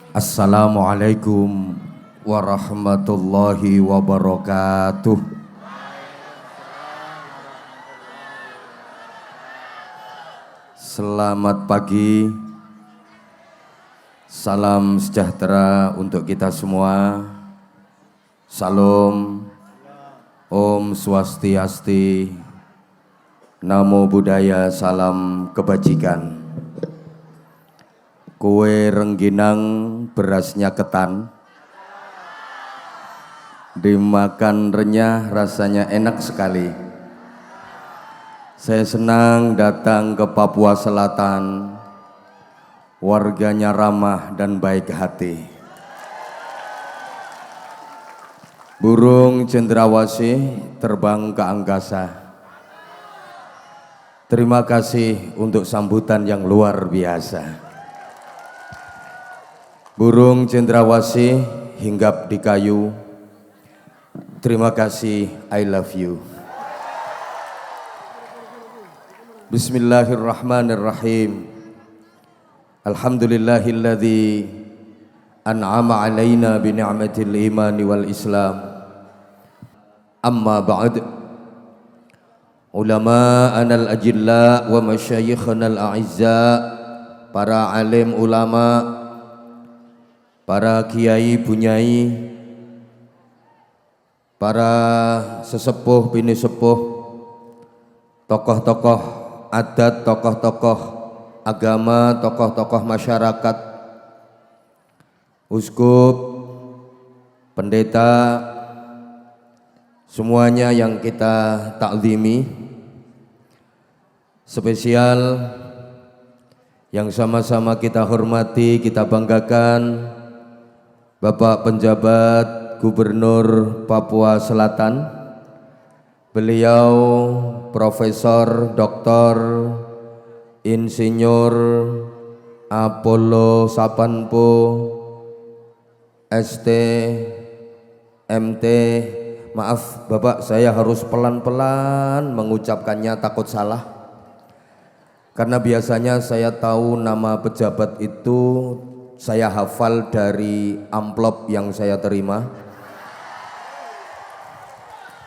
Assalamualaikum warahmatullahi wabarakatuh. Selamat pagi. Salam sejahtera untuk kita semua. Salam, Om Swastiasti, Namo Buddhaya, salam kebajikan. Kue rengginang berasnya ketan, dimakan renyah rasanya enak sekali. Saya senang datang ke Papua Selatan, warganya ramah dan baik hati. Burung cendrawasih terbang ke angkasa. Terima kasih untuk sambutan yang luar biasa. Burung cendrawasih hinggap di kayu. Terima kasih, I love you. Bismillahirrahmanirrahim. Alhamdulillahilladzi an'ama alaina bi ni'matil imani wal islam. Amma ba'd. Ulama'ana al-ajilla wa masyayikhana al-a'izza, para alim ulama, para kiai bunyai, para sesepuh bini sepuh, tokoh-tokoh adat, tokoh-tokoh agama, tokoh-tokoh masyarakat, uskup, pendeta, semuanya yang kita takzimi. Spesial yang sama-sama kita hormati, kita banggakan, Bapak Penjabat Gubernur Papua Selatan. Beliau Profesor Dr. Insinyur Apollo Sapanpo ST MT. Maaf Bapak, saya harus pelan-pelan mengucapkannya, takut salah. Karena biasanya saya tahu nama pejabat itu saya hafal dari amplop yang saya terima.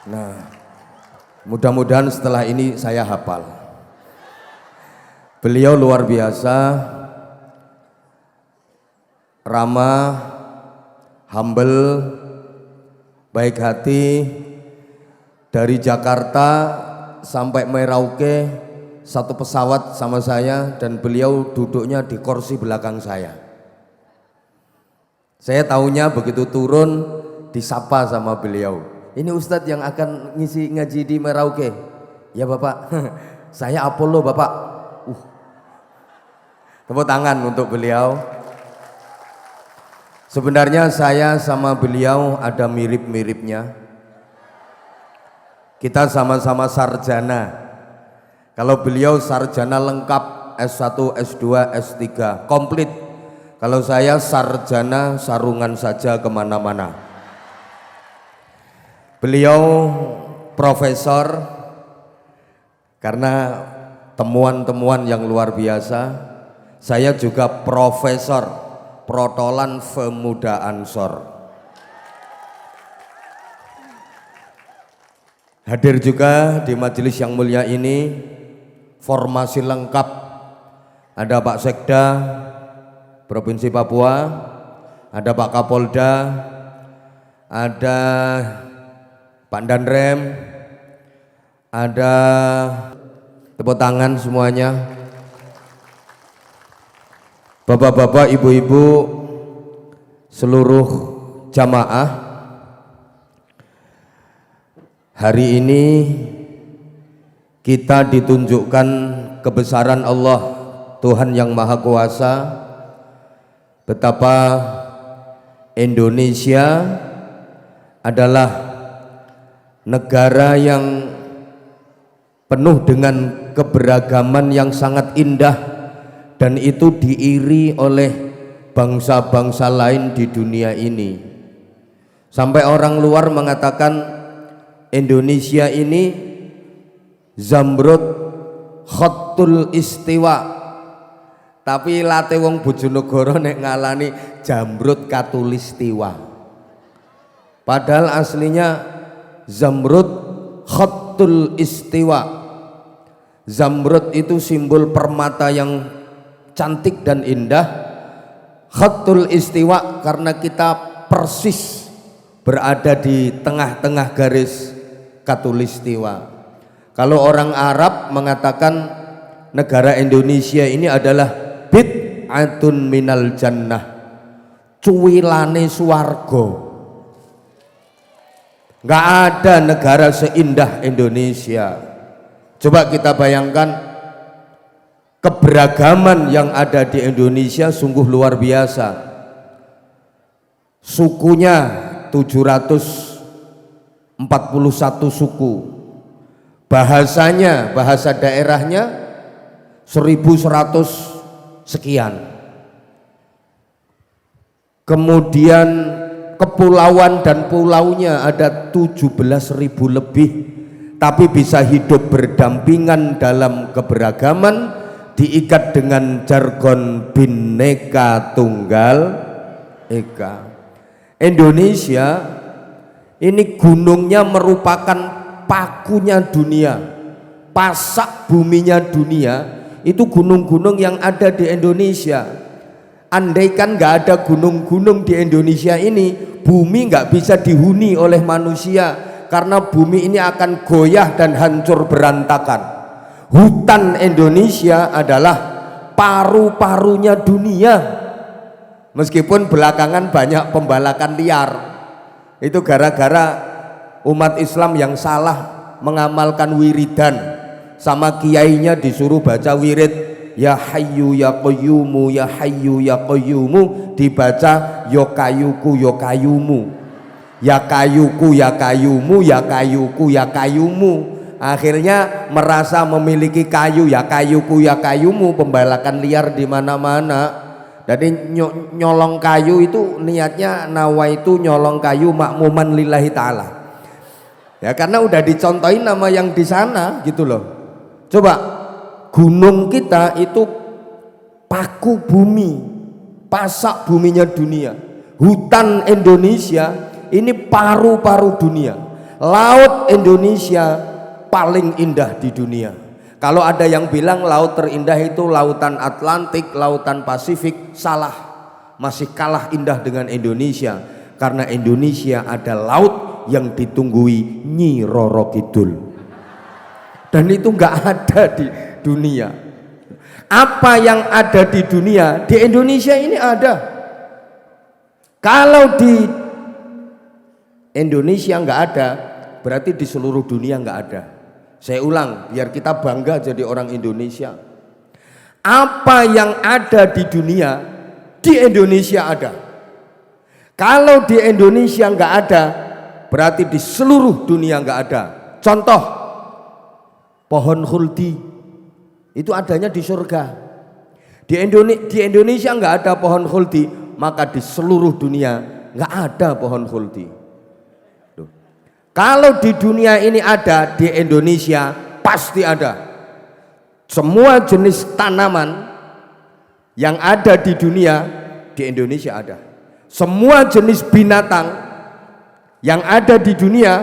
Nah, mudah-mudahan setelah ini saya hafal. Beliau luar biasa, ramah, humble, baik hati. Dari Jakarta sampai Merauke satu pesawat sama saya, dan beliau duduknya di kursi belakang saya. Saya tahunya begitu turun disapa sama beliau. Ini Ustadz yang akan ngisi ngaji di Merauke. Ya Bapak, saya Apollo Bapak. Tepuk tangan untuk beliau. Sebenarnya saya sama beliau ada mirip-miripnya. Kita sama-sama sarjana. Kalau beliau sarjana lengkap S1, S2, S3 komplit. Kalau saya sarjana sarungan saja kemana-mana. Beliau profesor karena temuan-temuan yang luar biasa. Saya juga profesor protolan pemuda Ansor. Hadir juga di majelis yang mulia ini formasi lengkap. Ada Pak Sekda Provinsi Papua, ada Pak Kapolda, ada Pak Danrem, ada, tepuk tangan semuanya. Bapak-bapak, ibu-ibu, seluruh jamaah, hari ini kita ditunjukkan kebesaran Allah, Tuhan yang Maha Kuasa. Betapa Indonesia adalah negara yang penuh dengan keberagaman yang sangat indah, dan itu diiri oleh bangsa-bangsa lain di dunia ini. Sampai orang luar mengatakan Indonesia ini Zamrud Khattul Istiwa, Tapi late wong Bojonegoro nek ngalani Jamrud Katulistiwa. Padahal aslinya Zamrud Khatul Istiwa. Zamrud itu simbol permata yang cantik dan indah. Khatul Istiwa karena kita persis berada di tengah-tengah garis Katulistiwa. Kalau orang Arab mengatakan negara Indonesia ini adalah bid'atun minal jannah, cuwilane swarga. Nggak ada negara seindah Indonesia. Coba kita bayangkan keberagaman yang ada di Indonesia sungguh luar biasa. Sukunya 741 suku, bahasanya, bahasa daerahnya 1100 sekian. Kemudian kepulauan dan pulaunya ada 17.000 lebih, tapi bisa hidup berdampingan dalam keberagaman, diikat dengan jargon Bhinneka Tunggal Ika. Indonesia ini gunungnya merupakan pakunya dunia, pasak buminya dunia, itu gunung-gunung yang ada di Indonesia. Andaikan nggak ada gunung-gunung di Indonesia ini, bumi nggak bisa dihuni oleh manusia, karena bumi ini akan goyah dan hancur berantakan. Hutan Indonesia adalah paru-parunya dunia. Meskipun belakangan banyak pembalakan liar, itu gara-gara umat Islam yang salah mengamalkan wiridan, sama kiainya disuruh baca wirid ya hayyu ya qayyumu ya hayyu ya qayyumu, dibaca ya kayuku ya kayumu, ya kayuku ya kayumu, ya kayuku ya kayumu. Akhirnya merasa memiliki kayu, ya kayuku ya kayumu, pembalakan liar di mana-mana. Jadi nyolong kayu itu niatnya nawaitu nyolong kayu makmuman lillahi ta'ala. Ya karena udah dicontohin nama yang di sana gitu loh. Coba gunung kita itu paku bumi, pasak buminya dunia. Hutan Indonesia ini paru-paru dunia. Laut Indonesia paling indah di dunia. Kalau ada yang bilang laut terindah itu lautan Atlantik, lautan Pasifik, salah. Masih kalah indah dengan Indonesia, karena Indonesia ada laut yang ditunggui Nyi Roro Kidul, dan itu nggak ada di dunia. Apa yang ada di dunia di Indonesia ini ada. Kalau di Indonesia nggak ada, berarti di seluruh dunia nggak ada. Saya ulang biar kita bangga jadi orang Indonesia. Apa yang ada di dunia di Indonesia ada. Kalau di Indonesia nggak ada, berarti di seluruh dunia nggak ada. Contoh, pohon khuldi itu adanya di surga. Di Indonesia nggak ada pohon khuldi, maka di seluruh dunia nggak ada pohon khuldi. Kalau di dunia ini ada, di Indonesia pasti ada. Semua jenis tanaman yang ada di dunia di Indonesia ada. Semua jenis binatang yang ada di dunia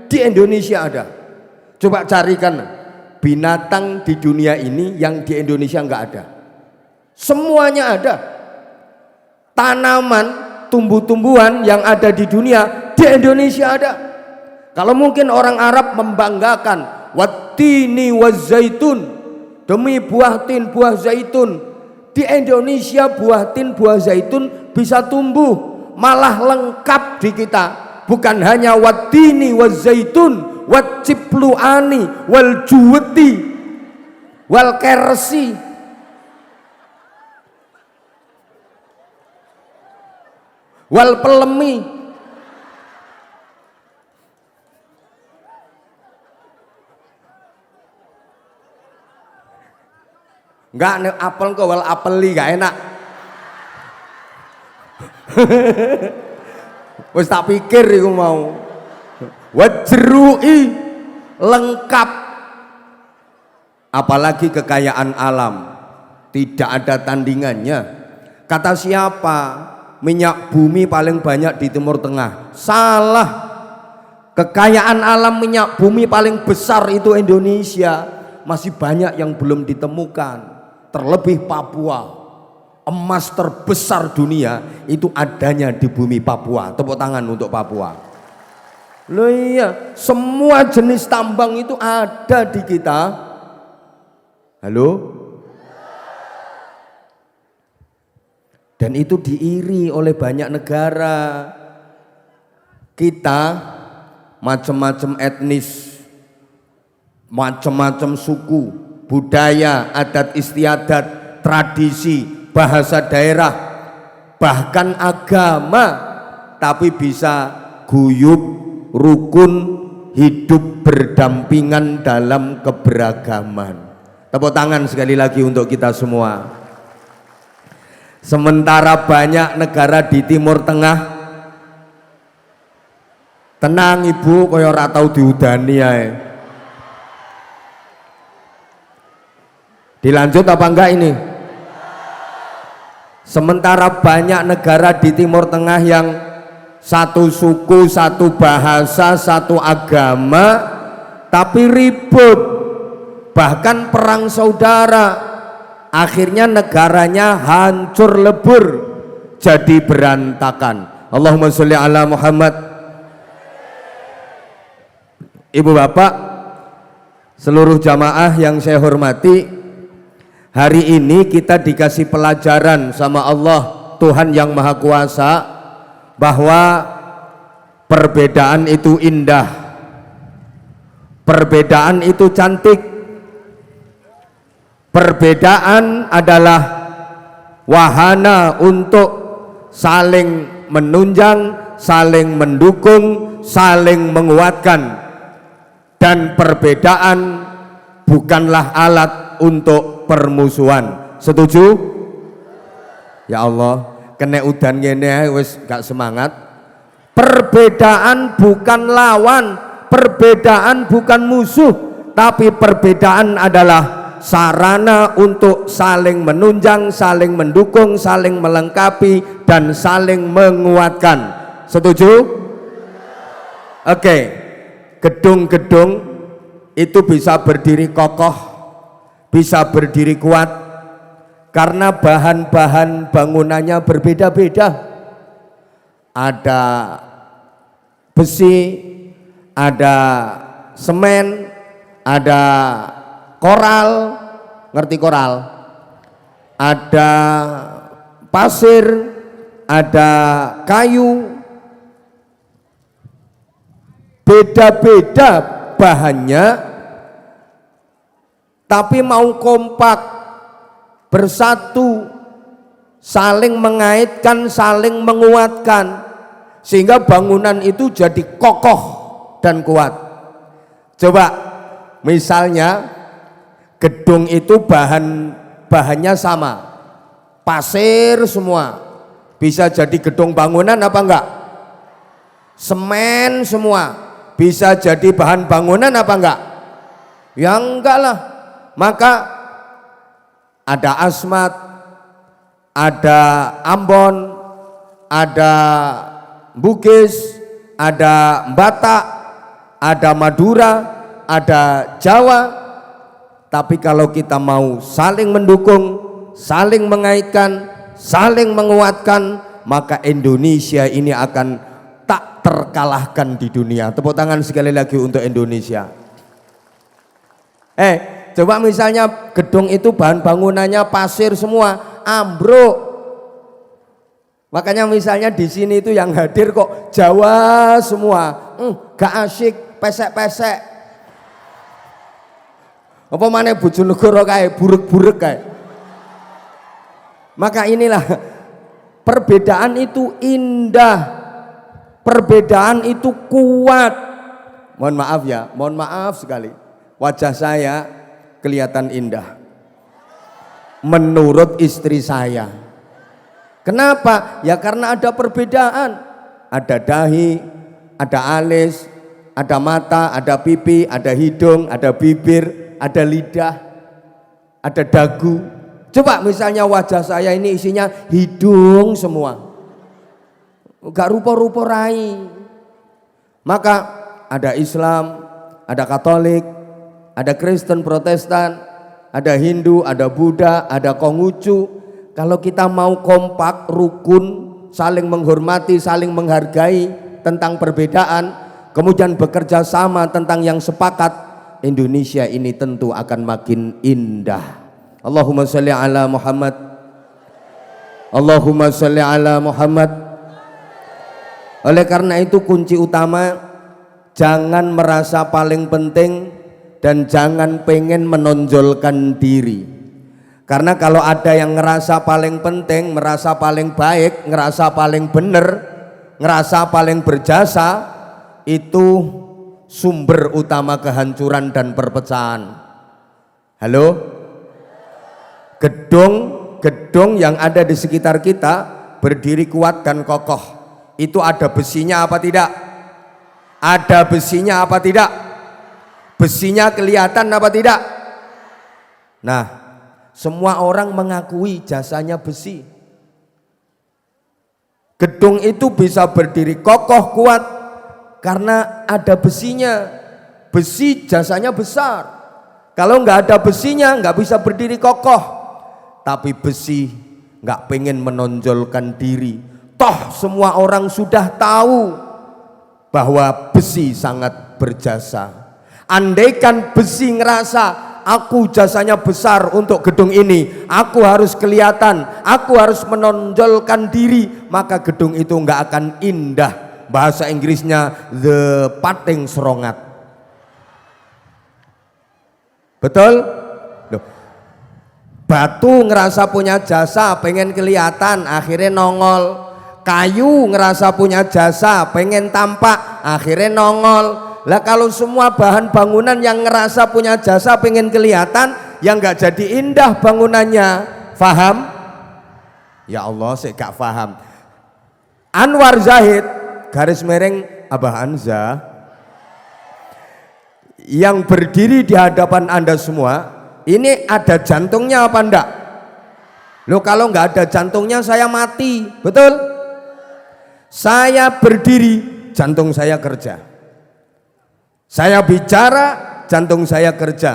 di Indonesia ada. Coba carikan binatang di dunia ini yang di Indonesia nggak ada. Semuanya ada. Tanaman, tumbuh-tumbuhan yang ada di dunia di Indonesia ada. Kalau mungkin orang Arab membanggakan wattini wazzaitun, demi buah tin buah zaitun, di Indonesia buah tin buah zaitun bisa tumbuh, malah lengkap di kita. Bukan hanya wattini wazzaitun, waccipluani wal juweti wal kersi, wal pelemi. Enggak, nek apel kok wal apeli gak enak. Wis tak pikir iku mau. Wajrui lengkap. Apalagi kekayaan alam. tidak ada tandingannya. Kata siapa? Minyak bumi paling banyak di Timur Tengah. Salah. Kekayaan alam minyak bumi paling besar itu Indonesia. Masih banyak yang belum ditemukan. Terlebih Papua. Emas terbesar dunia itu adanya di bumi Papua. Tepuk tangan untuk Papua. Loh iya, semua jenis tambang itu ada di kita. Halo? Dan itu diiri oleh banyak negara. Kita macam-macam etnis, macam-macam suku, budaya, adat istiadat, tradisi, bahasa daerah, bahkan agama, tapi bisa guyub, rukun, hidup berdampingan dalam keberagaman. Tepuk tangan sekali lagi untuk kita semua. Sementara banyak negara di Timur Tengah, tenang ibu, kaya ora tau diudani ae. Dilanjut apa enggak ini? Sementara banyak negara di Timur Tengah yang satu suku, satu bahasa, satu agama, tapi ribut, bahkan perang saudara, akhirnya negaranya hancur lebur, jadi berantakan. Allahumma sholli ala Muhammad. Ibu bapak, seluruh jamaah yang saya hormati, hari ini kita dikasih pelajaran sama Allah Tuhan yang Maha Kuasa bahwa perbedaan itu indah, perbedaan itu cantik, perbedaan adalah wahana untuk saling menunjang, saling mendukung, saling menguatkan. Dan perbedaan bukanlah alat untuk permusuhan. Setuju? Ya Allah, kena udan ngene wis gak semangat. Perbedaan bukan lawan, perbedaan bukan musuh, tapi perbedaan adalah sarana untuk saling menunjang, saling mendukung, saling melengkapi, dan saling menguatkan. Setuju? Oke. Gedung-gedung itu bisa berdiri kokoh, bisa berdiri kuat karena bahan-bahan bangunannya berbeda-beda. Ada besi, ada semen, ada koral, ngerti koral? Ada pasir, ada kayu. Beda-beda bahannya, tapi mau kompak, bersatu, saling mengaitkan, saling menguatkan, sehingga bangunan itu jadi kokoh dan kuat. Coba misalnya gedung itu bahannya sama, pasir semua, bisa jadi gedung bangunan apa enggak? Semen semua bisa jadi bahan bangunan apa enggak? Ya enggak lah. Maka ada Asmat, ada Ambon, ada Bugis, ada Batak, ada Madura, ada Jawa. Tapi kalau kita mau saling mendukung, saling mengaitkan, saling menguatkan, maka Indonesia ini akan tak terkalahkan di dunia. Tepuk tangan sekali lagi untuk Indonesia. Coba misalnya gedung itu bahan bangunannya pasir semua, ambruk. Makanya misalnya di sini itu yang hadir kok Jawa semua, gak asyik, pesek-pesek. Apa mana Bojonegoro kayak buruk-buruk kayak. Maka inilah perbedaan itu indah. Perbedaan itu kuat. Mohon maaf ya, mohon maaf sekali. Wajah saya kelihatan indah menurut istri saya. Kenapa? Ya karena ada perbedaan. Ada dahi, ada alis, ada mata, ada pipi, ada hidung, ada bibir, ada lidah, ada dagu. Coba misalnya wajah saya ini isinya hidung semua, gak rupa-rupa rai. Maka ada Islam, ada Katolik, ada Kristen, Protestan, ada Hindu, ada Buddha, ada Konghucu. Kalau kita mau kompak, rukun, saling menghormati, saling menghargai tentang perbedaan, kemudian bekerja sama tentang yang sepakat, Indonesia ini tentu akan makin indah. Allahumma sholli ala Muhammad. Allahumma sholli ala Muhammad. Oleh karena itu kunci utama, jangan merasa paling penting dan jangan pengen menonjolkan diri. Karena kalau ada yang ngerasa paling penting, merasa paling baik, ngerasa paling benar, ngerasa paling berjasa, itu sumber utama kehancuran dan perpecahan. Halo? Gedung yang ada di sekitar kita berdiri kuat dan kokoh, itu ada besinya apa tidak? Ada besinya apa tidak? Besinya kelihatan apa tidak? Nah, semua orang mengakui jasanya besi. Gedung itu bisa berdiri kokoh kuat karena ada besinya. Besi jasanya besar. Kalau nggak ada besinya nggak bisa berdiri kokoh. Tapi besi nggak pengen menonjolkan diri. Toh semua orang sudah tahu bahwa besi sangat berjasa. Andaikan besi ngerasa aku jasanya besar untuk gedung ini, aku harus kelihatan, aku harus menonjolkan diri, maka gedung itu nggak akan indah. Bahasa Inggrisnya the pating serongat. Betul? Loh. Batu ngerasa punya jasa, pengen kelihatan, akhirnya nongol. Kayu ngerasa punya jasa, pengen tampak, akhirnya nongol. Lah kalau semua bahan bangunan yang ngerasa punya jasa pengen kelihatan, yang nggak jadi indah bangunannya. Faham? Ya Allah, saya gak faham. Anwar Zahid garis miring Abah Anza yang berdiri di hadapan Anda semua, ini ada jantungnya apa enggak? Loh, kalau nggak ada jantungnya saya mati, betul? Saya berdiri, jantung saya kerja. Saya bicara, jantung saya kerja.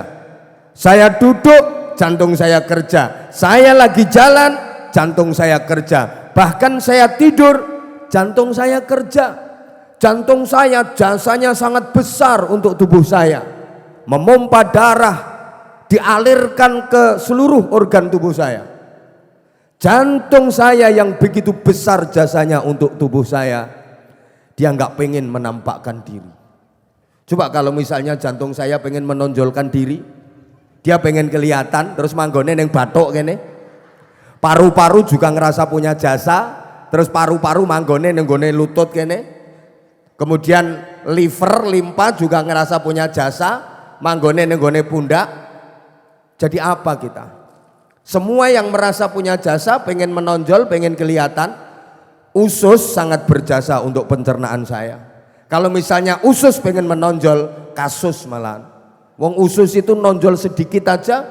Saya duduk, jantung saya kerja. Saya lagi jalan, jantung saya kerja. Bahkan saya tidur, jantung saya kerja. Jantung saya jasanya sangat besar untuk tubuh saya. Memompa darah, dialirkan ke seluruh organ tubuh saya. Jantung saya yang begitu besar jasanya untuk tubuh saya, dia nggak pengen menampakkan diri. Coba kalau misalnya jantung saya pengen menonjolkan diri, dia pengen kelihatan, terus manggone neng batuk kene. Paru-paru juga ngerasa punya jasa, terus paru-paru manggone neng gone lutut kene. Kemudian liver, limpa juga ngerasa punya jasa, manggone neng gone pundak. Jadi apa kita? Semua yang merasa punya jasa pengen menonjol, pengen kelihatan. Usus sangat berjasa untuk pencernaan saya. Kalau misalnya usus pengen menonjol, kasus malahan. Wong usus itu nonjol sedikit aja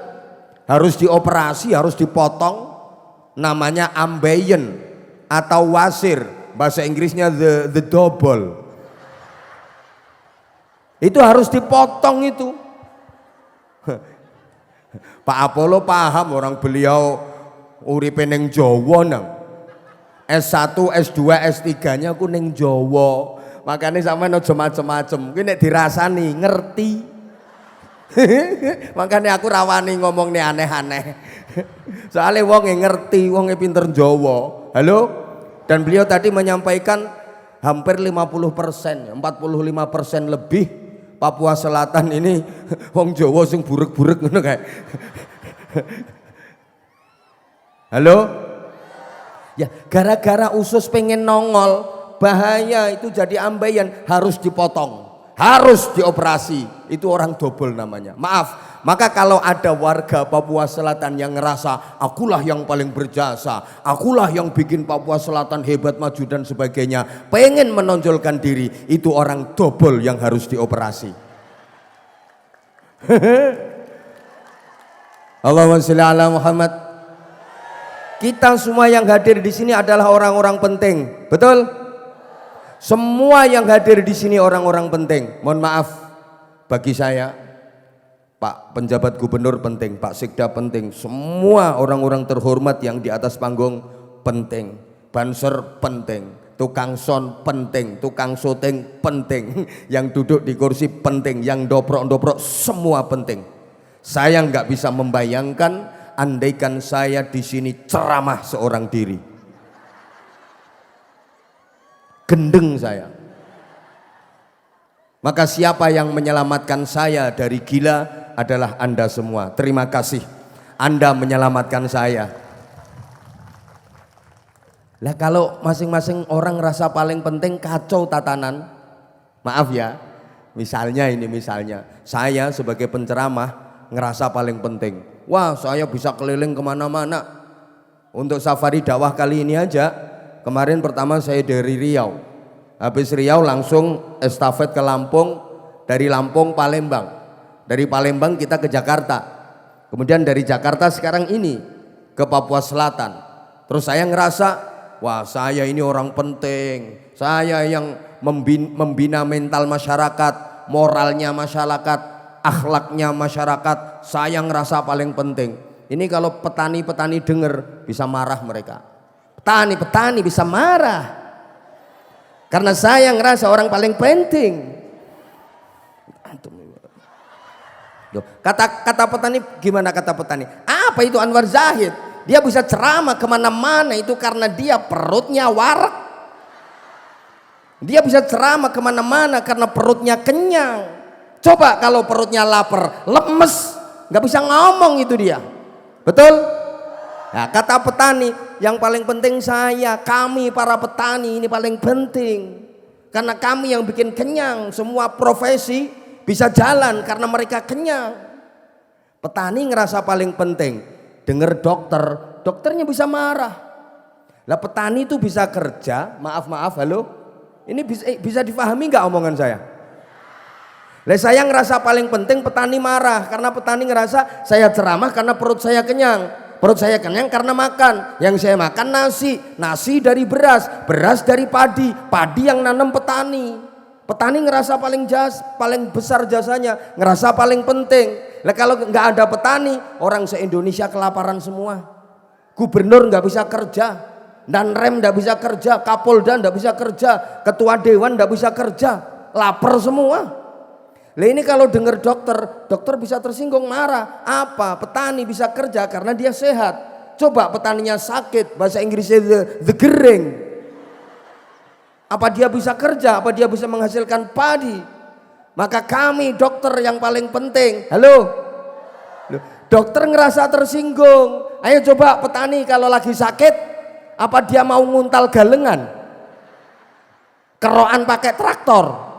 harus dioperasi, harus dipotong. Namanya ambeien atau wasir. Bahasa Inggrisnya the double. Itu harus dipotong itu. Pak Apollo paham, orang beliau uripe ning Jawa nang. S1, S2, S3-nya ku ning Jawa. Makanya sampean aja macem-macem, kuwi nek dirasani ngerti. Makanya aku rawani ngomong nih aneh-aneh. Soalnya wong ngerti, wong pinter Jawa. Halo? Dan beliau tadi menyampaikan hampir 50%, 45% lebih Papua Selatan ini wong Jawa sing burek-burek ngono kae. Halo? Ya, gara-gara usus pengen nongol, bahaya itu jadi ambeien, harus dipotong, harus dioperasi. Itu orang double namanya. Maaf, maka kalau ada warga Papua Selatan yang ngerasa akulah yang paling berjasa, akulah yang bikin Papua Selatan hebat, maju dan sebagainya, pengen menonjolkan diri, itu orang double yang harus dioperasi. Allahumma sholli ala Muhammad. Kita semua yang hadir di sini adalah orang-orang penting, betul? Semua yang hadir di sini orang-orang penting. Mohon maaf, bagi saya, Pak penjabat gubernur penting, Pak Sekda penting, semua orang-orang terhormat yang di atas panggung penting, banser penting, tukang sound penting, tukang syuting penting, yang duduk di kursi penting, yang dobrok-dobrok semua penting. Saya nggak bisa membayangkan andaikan saya di sini ceramah seorang diri, gendeng saya. Maka siapa yang menyelamatkan saya dari gila adalah Anda semua. Terima kasih, Anda menyelamatkan saya. Lah kalau masing-masing orang rasa paling penting, kacau tatanan. Maaf ya, misalnya saya sebagai penceramah ngerasa paling penting. Wah, saya bisa keliling kemana-mana. Untuk safari dakwah kali ini aja, kemarin pertama saya dari Riau, habis Riau langsung estafet ke Lampung, dari Lampung Palembang, dari Palembang kita ke Jakarta, kemudian dari Jakarta sekarang ini ke Papua Selatan. Terus saya ngerasa, wah saya ini orang penting, saya yang membina mental masyarakat, moralnya masyarakat, akhlaknya masyarakat, saya ngerasa paling penting. Ini kalau petani-petani dengar bisa marah mereka. Petani bisa marah karena saya ngerasa orang paling penting. Kata petani, gimana kata petani? Apa itu Anwar Zahid? Dia bisa ceramah kemana-mana itu karena dia perutnya warak. Dia bisa ceramah kemana-mana karena perutnya kenyang. Coba kalau perutnya lapar, lemes, nggak bisa ngomong itu dia. Betul? Nah, kata petani, yang paling penting kami para petani ini paling penting. Karena kami yang bikin kenyang, semua profesi bisa jalan karena mereka kenyang. Petani ngerasa paling penting. Dengar dokternya bisa marah. Lah petani itu bisa kerja, maaf, halo? Ini bisa difahami nggak omongan saya? Lah saya ngerasa paling penting, petani marah karena petani ngerasa saya ceramah karena perut saya kenyang. Perut saya kenyang karena makan. Yang saya makan nasi dari beras dari padi yang nanam petani. Petani ngerasa paling besar jasanya, ngerasa paling penting. Lah kalau nggak ada petani, orang se-Indonesia kelaparan semua. Gubernur nggak bisa kerja, dan rem nggak bisa kerja, Kapolda nggak bisa kerja, ketua dewan nggak bisa kerja, lapar semua. Lah ini kalau dengar dokter bisa tersinggung, marah. Apa? Petani bisa kerja karena dia sehat. Coba petaninya sakit, bahasa Inggrisnya the gering. Apa dia bisa kerja? Apa dia bisa menghasilkan padi? Maka kami dokter yang paling penting. Halo? Dokter ngerasa tersinggung. Ayo coba petani kalau lagi sakit, apa dia mau nguntal galengan? Keroan pakai traktor?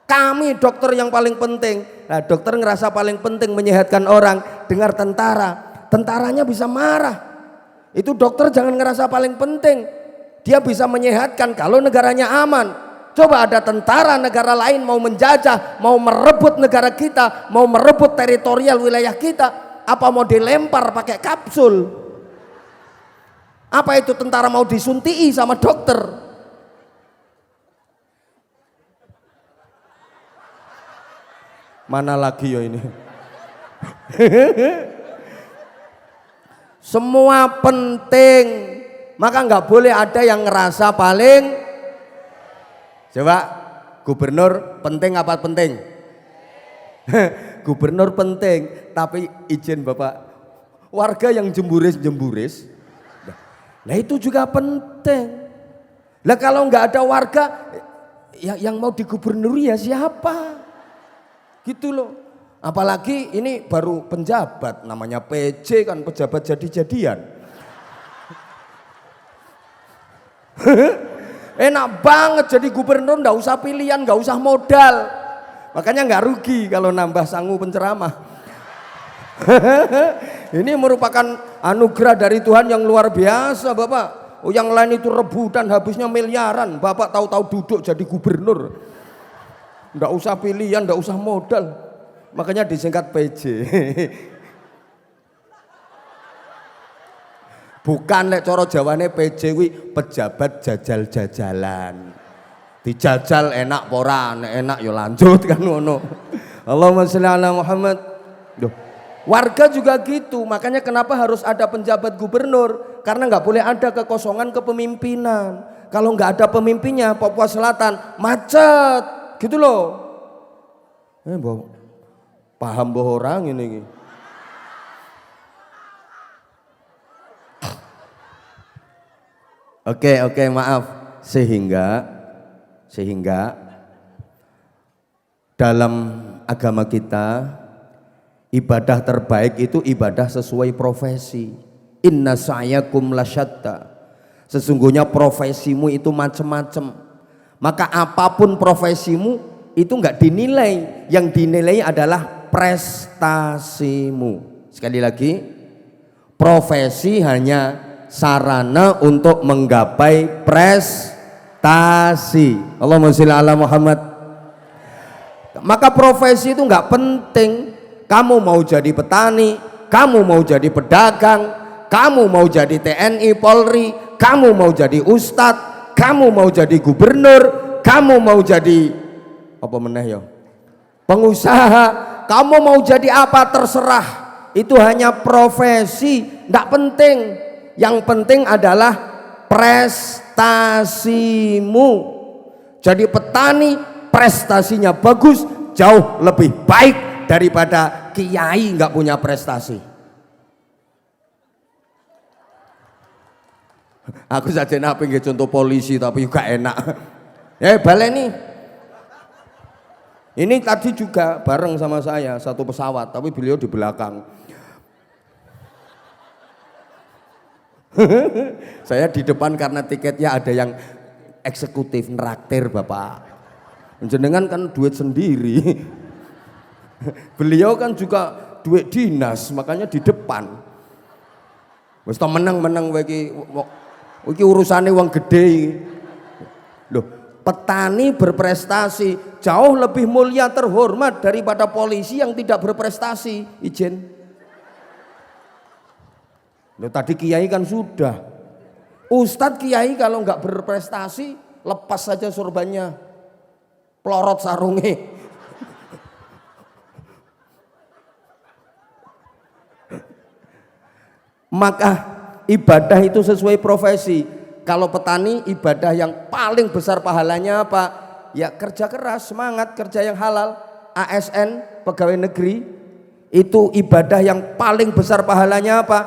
Kami dokter yang paling penting. Nah, dokter ngerasa paling penting menyehatkan orang. Dengar tentaranya bisa marah. Itu dokter jangan ngerasa paling penting. Dia bisa menyehatkan kalau negaranya aman. Coba ada tentara negara lain mau menjajah, mau merebut negara kita, mau merebut teritorial wilayah kita, apa mau dilempar pakai kapsul? Apa itu tentara mau disuntii sama dokter? Mana lagi ya ini? Semua penting, maka nggak boleh ada yang ngerasa paling. Coba, gubernur penting apa penting? Gubernur penting, tapi izin Bapak, warga yang jemburis, nah itu juga penting. Lah kalau nggak ada warga, yang mau digubernuri ya siapa? Gitu loh. Apalagi ini baru penjabat, namanya PJ kan, pejabat jadi-jadian. Enak banget jadi gubernur, nggak usah pilihan, nggak usah modal. Makanya nggak rugi kalau nambah sangu penceramah. Ini merupakan anugerah dari Tuhan yang luar biasa Bapak. Oh, yang lain itu rebutan habisnya miliaran, Bapak tahu-tahu duduk jadi gubernur. Nggak usah pilihan, nggak usah modal, makanya disingkat PJ. Bukan lek cara Jawane PJ kuwi pejabat jajal-jajalan. Dijajal enak apa ora, nek enak ya lanjut kan ngono. Allahumma sholli ala Muhammad. Duh. Warga juga gitu, makanya kenapa harus ada penjabat gubernur? Karena nggak boleh ada kekosongan kepemimpinan. Kalau nggak ada pemimpinnya, Papua Selatan macet, gitu loh. Paham boh orang ini. Oke, maaf. Sehingga dalam agama kita ibadah terbaik itu ibadah sesuai profesi. Inna sa'yakum lasyatta. Sesungguhnya profesimu itu macam-macam. Maka apapun profesimu itu enggak dinilai. Yang dinilai adalah prestasimu. Sekali lagi, profesi hanya sarana untuk menggapai prestasi. Allahumma sholli ala Muhammad. Maka profesi itu nggak penting. Kamu mau jadi petani, kamu mau jadi pedagang, kamu mau jadi TNI, Polri, kamu mau jadi ustadz, kamu mau jadi gubernur, kamu mau jadi apa meneh ya? Pengusaha, kamu mau jadi apa terserah. Itu hanya profesi, nggak penting. Yang penting adalah prestasimu. Jadi petani prestasinya bagus, jauh lebih baik daripada kiai nggak punya prestasi. Aku saja pengen contoh polisi tapi juga enak. Baleni. Ini tadi juga bareng sama saya satu pesawat, tapi beliau di belakang. Saya di depan karena tiketnya ada yang eksekutif neraktir bapak. Jenengan kan duit sendiri. Beliau kan juga duit dinas, makanya di depan. Wis to menang-menang iki urusane wong gede. Loh, petani berprestasi jauh lebih mulia terhormat daripada polisi yang tidak berprestasi. Ijen. Loh, tadi kiai kan sudah. Ustadz kiai kalau nggak berprestasi lepas saja sorbannya, pelorot sarungnya. Maka ibadah itu sesuai profesi. Kalau petani ibadah yang paling besar pahalanya apa? Ya kerja keras, semangat, kerja yang halal. ASN, pegawai negeri, itu ibadah yang paling besar pahalanya apa?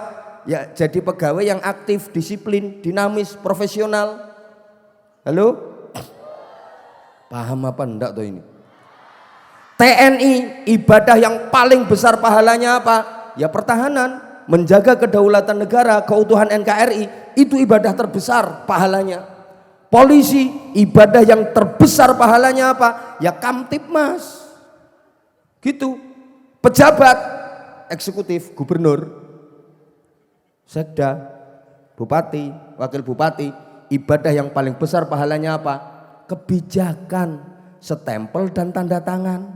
Ya jadi pegawai yang aktif, disiplin, dinamis, profesional. Halo? Paham apa enggak tuh ini? TNI ibadah yang paling besar pahalanya apa? Ya pertahanan, menjaga kedaulatan negara, keutuhan NKRI, itu ibadah terbesar pahalanya. Polisi ibadah yang terbesar pahalanya apa? Ya Kamtibmas. Gitu. Pejabat eksekutif, gubernur, sekda, bupati, wakil bupati, ibadah yang paling besar pahalanya apa? Kebijakan, stempel dan tanda tangan.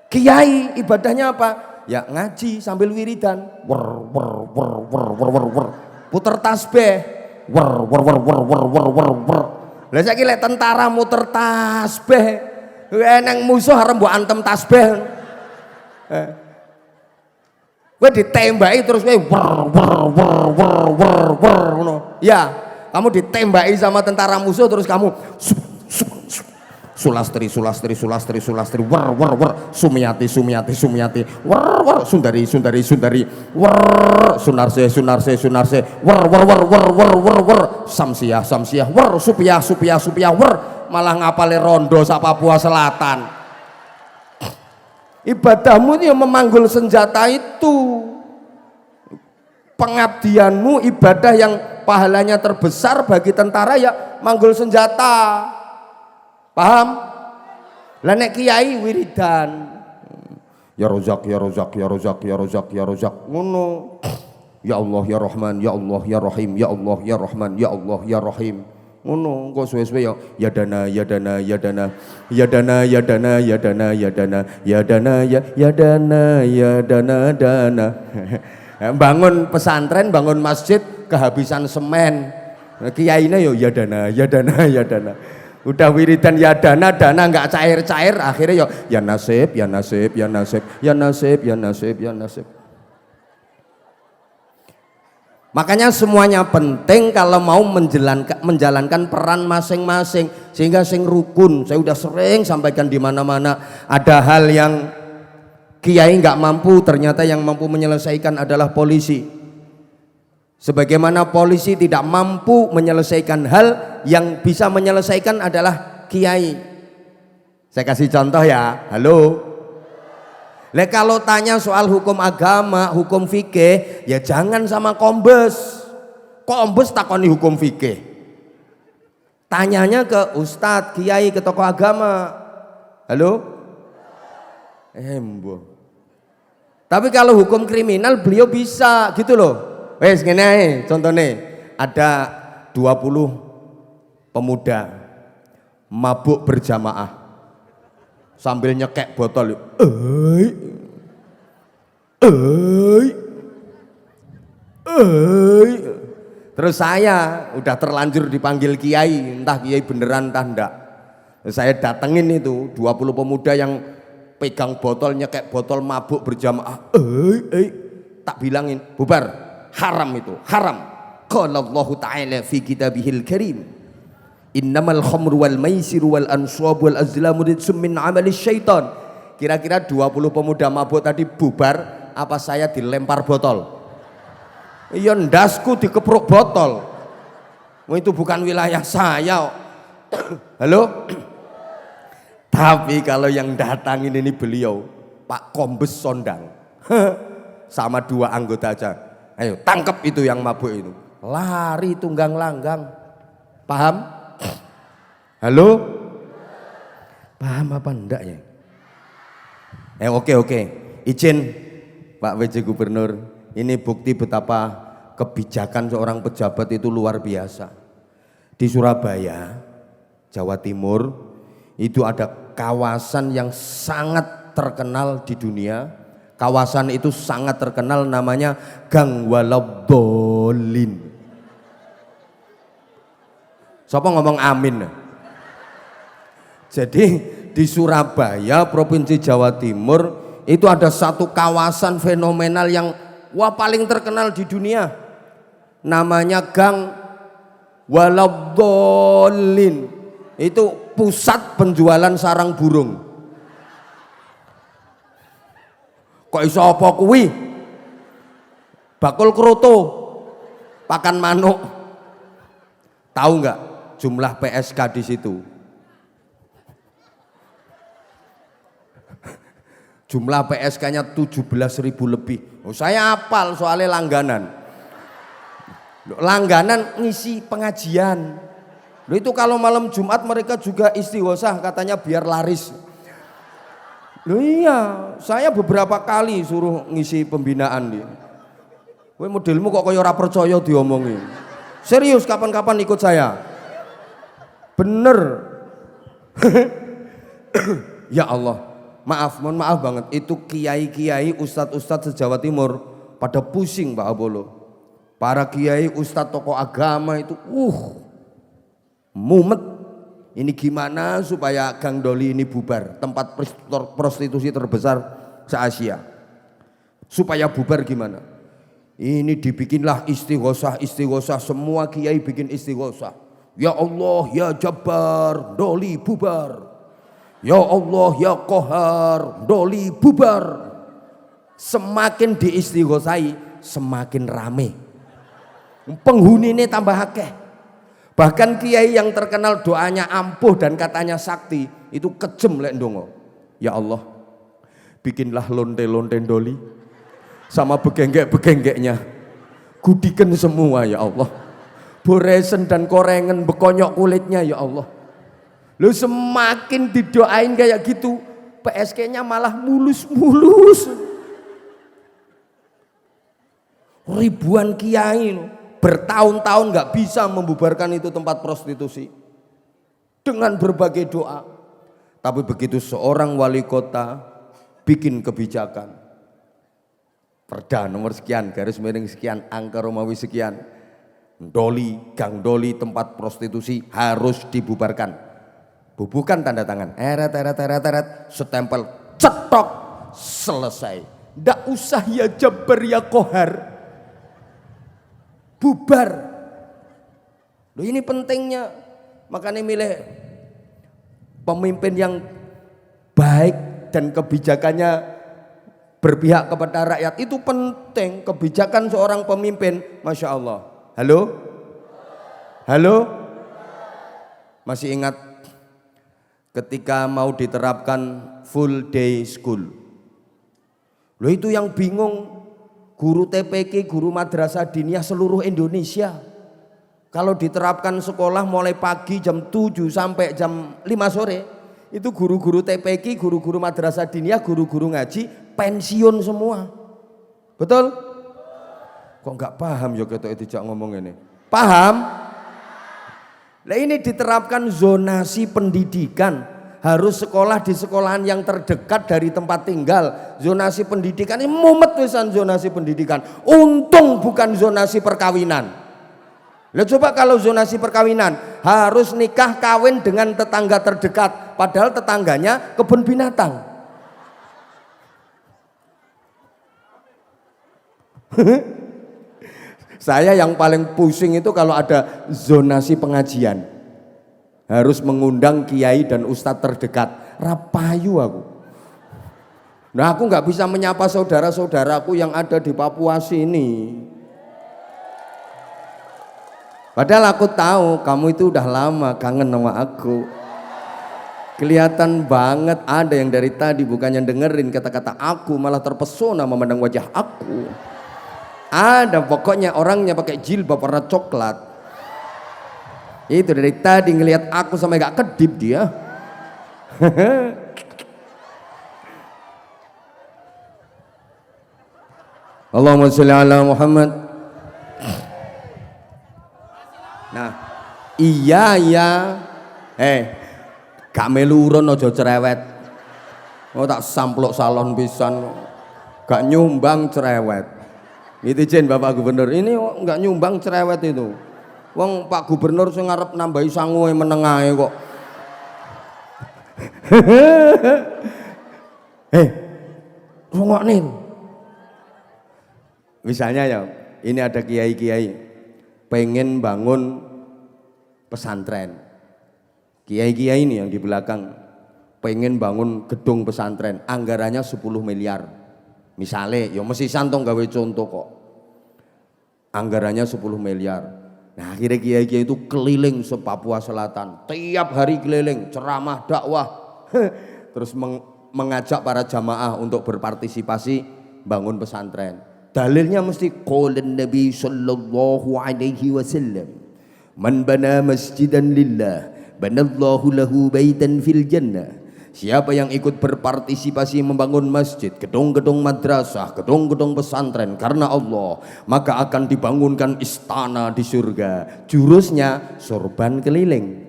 Kiai ibadahnya apa? Ya ngaji sambil wiridan, puter tasbih, Lah saiki lek tentara muter tasbih, eneng musuh arep mbok antem tasbih. Gue ditembaki terus gue ngono. Ya, kamu ditembaki sama tentara musuh terus kamu Sulastri Sumiati Sundari Sunarse Samsiah Supiah malah ngapale rondo sak Papua Selatan. Ibadahmu itu yang memanggul senjata itu. Pengabdianmu ibadah yang pahalanya terbesar bagi tentara ya manggul senjata. Paham? Lah nek kiai wiridan. Ya Rozak ngono. Ya Allah ya Rahman, ya Allah ya Rahim, ya Allah ya Rahman, ya Allah ya Rahim. Ngono kok suwe-suwe ya dana Bangun pesantren, bangun masjid kehabisan semen. Kiainya yo ya dana, ya dana, ya dana. Udah wiridan ya dana, dana nggak cair-cair, akhirnya yo ya nasib, ya nasib, ya nasib, ya nasib, ya nasib, ya nasib. Makanya semuanya penting kalau mau menjalankan peran masing-masing sehingga sing rukun. Saya udah sering sampaikan di mana-mana, ada hal yang kiai nggak mampu, ternyata yang mampu menyelesaikan adalah polisi. Sebagaimana polisi tidak mampu menyelesaikan hal, yang bisa menyelesaikan adalah kiai. Saya kasih contoh ya, halo. Kalau tanya soal hukum agama, hukum fikih, ya jangan sama kombes. Kombes takoni hukum fikih. Tanyanya ke ustadz, kiai, ke tokoh agama. Halo? Tapi kalau hukum kriminal beliau bisa gitu loh. Wes ngene contohnya, ada 20 pemuda mabuk berjamaah sambil nyekek botol. Terus saya udah terlanjur dipanggil kiai, entah kiai beneran entah enggak. Saya datengin itu 20 pemuda yang pegang botol, nyekek botol, mabuk berjamaah. Tak bilangin, bubar. Haram itu, haram. Qala Allah Ta'ala fi kitabihil karim, innamal khamru wal maisiru wal answabu wal azlamu rijsum min amali syaitan. Kira-kira 20 pemuda mabuk tadi bubar, apa saya dilempar botol? Iya, ndasku dikepruk botol. Itu bukan wilayah saya. Halo? Tapi kalau yang datangin ini beliau, Pak Kombes Sondang, sama 2 anggota aja. Ayo tangkap itu yang mabuk itu. Lari tunggang langgang. Paham? Halo? Paham apa enggak ya? Oke. Izin Pak WJ Gubernur. Ini bukti betapa kebijakan seorang pejabat itu luar biasa. Di Surabaya, Jawa Timur, itu ada kawasan yang sangat terkenal di dunia. Kawasan itu sangat terkenal, namanya Gang Waladhdallin. Siapa ngomong amin? Jadi di Surabaya, Provinsi Jawa Timur, itu ada satu kawasan fenomenal yang paling terkenal di dunia. Namanya Gang Waladhdallin. Itu pusat penjualan sarang burung. Kok iso apa kuwi? Bakul kroto, pakan manuk. Tahu nggak jumlah PSK di situ? Jumlah PSK-nya 17.000 lebih. Saya hafal soalnya langganan. Langganan ngisi pengajian. Itu kalau malam Jumat mereka juga istighosah, katanya biar laris. Iya, saya beberapa kali suruh ngisi pembinaan dia. Kowe modelmu kok kaya ora percaya diomongin. Serius, kapan-kapan ikut saya. Bener. Ya Allah, mohon maaf banget. Itu kiai-kiai, ustadz-ustadz se-Jawa Timur pada pusing Pak Abolo. Para kiai, ustadz, tokoh agama itu mumet. Ini gimana supaya Gang Doli ini bubar, tempat prostitusi terbesar se-Asia. Supaya bubar gimana? Ini dibikinlah istighosah, semua kiai bikin istighosah. Ya Allah, ya Jabbar, Doli bubar. Ya Allah, ya Qahar, Doli bubar. Semakin diistighosahi, semakin rame. Penghuni ini tambah akeh. Bahkan kiai yang terkenal doanya ampuh dan katanya sakti, itu kejem lek ndonga. Ya Allah, bikinlah lonte-lonte Doli sama begenggek-begenggeknya. Gudikan semua ya Allah. Boresen dan korengan bekonyok kulitnya ya Allah. Lu semakin didoain kayak gitu, PSK-nya malah mulus-mulus. Ribuan kiai bertahun-tahun nggak bisa membubarkan itu tempat prostitusi dengan berbagai doa. Tapi begitu seorang wali kota bikin kebijakan, Perda nomor sekian, garis miring sekian, angka Romawi sekian. Doli, gang doli, tempat prostitusi harus dibubarkan. Bubukan tanda tangan. Eret, setempel, cetok, selesai. Ndak usah ya Jabar ya Kohar. Bubar. Loh ini pentingnya. Makanya milih pemimpin yang baik dan kebijakannya berpihak kepada rakyat itu penting. Kebijakan seorang pemimpin, Masya Allah. Halo? Masih ingat ketika mau diterapkan full day school? Loh itu yang bingung guru TPQ, guru madrasah diniyah seluruh Indonesia. Kalau diterapkan sekolah mulai pagi jam 7 sampai jam 5 sore, itu guru-guru TPQ, guru-guru madrasah diniyah, guru-guru ngaji pensiun semua. Betul? Kok nggak paham ya ketok tidak ngomong ini? Paham? Nah ini diterapkan zonasi pendidikan, harus sekolah di sekolahan yang terdekat dari tempat tinggal. Zonasi pendidikan ini mumet wisan zonasi pendidikan. Untung bukan zonasi perkawinan. Lah coba kalau zonasi perkawinan harus nikah kawin dengan tetangga terdekat, padahal tetangganya kebun binatang. Saya yang paling pusing itu kalau ada zonasi pengajian, harus mengundang kiai dan ustadz terdekat. Rapayu aku. Nah aku nggak bisa menyapa saudara-saudaraku yang ada di Papua sini. Padahal aku tahu kamu itu udah lama kangen sama aku. Kelihatan banget ada yang dari tadi bukannya dengerin kata-kata aku malah terpesona memandang wajah aku. Ada pokoknya orangnya pakai jilbab warna coklat. Itu dari tadi ngelihat aku sampai gak kedip dia. Allahumma sholli ala Muhammad. Nah, iya ya. Gak melu urun aja cerewet. Oh tak samplok salon pisan. Gak nyumbang cerewet. Itu Jen Bapak Gubernur, ini enggak nyumbang cerewet itu. Wong Pak Gubernur sing ngarep nambahi sangu meneng ae kok. Rungokne. Misalnya ya, ini ada kiai-kiai pengen bangun pesantren. Kiai-kiai ini yang di belakang pengen bangun gedung pesantren, anggarannya 10 miliar. Misalnya, ya mesti santong gawe contoh kok. Anggarannya 10 miliar. Nah akhirnya kiai-kiai itu keliling se Papua Selatan. Tiap hari keliling, ceramah, dakwah. Terus mengajak para jamaah untuk berpartisipasi bangun pesantren. Dalilnya mesti qaulun Nabi sallallahu alaihi wasallam. Man bana masjidan lillah, banallahu lahu baitan fil jannah. Siapa yang ikut berpartisipasi membangun masjid, gedung-gedung madrasah, gedung-gedung pesantren karena Allah, maka akan dibangunkan istana di surga. Jurusnya sorban keliling.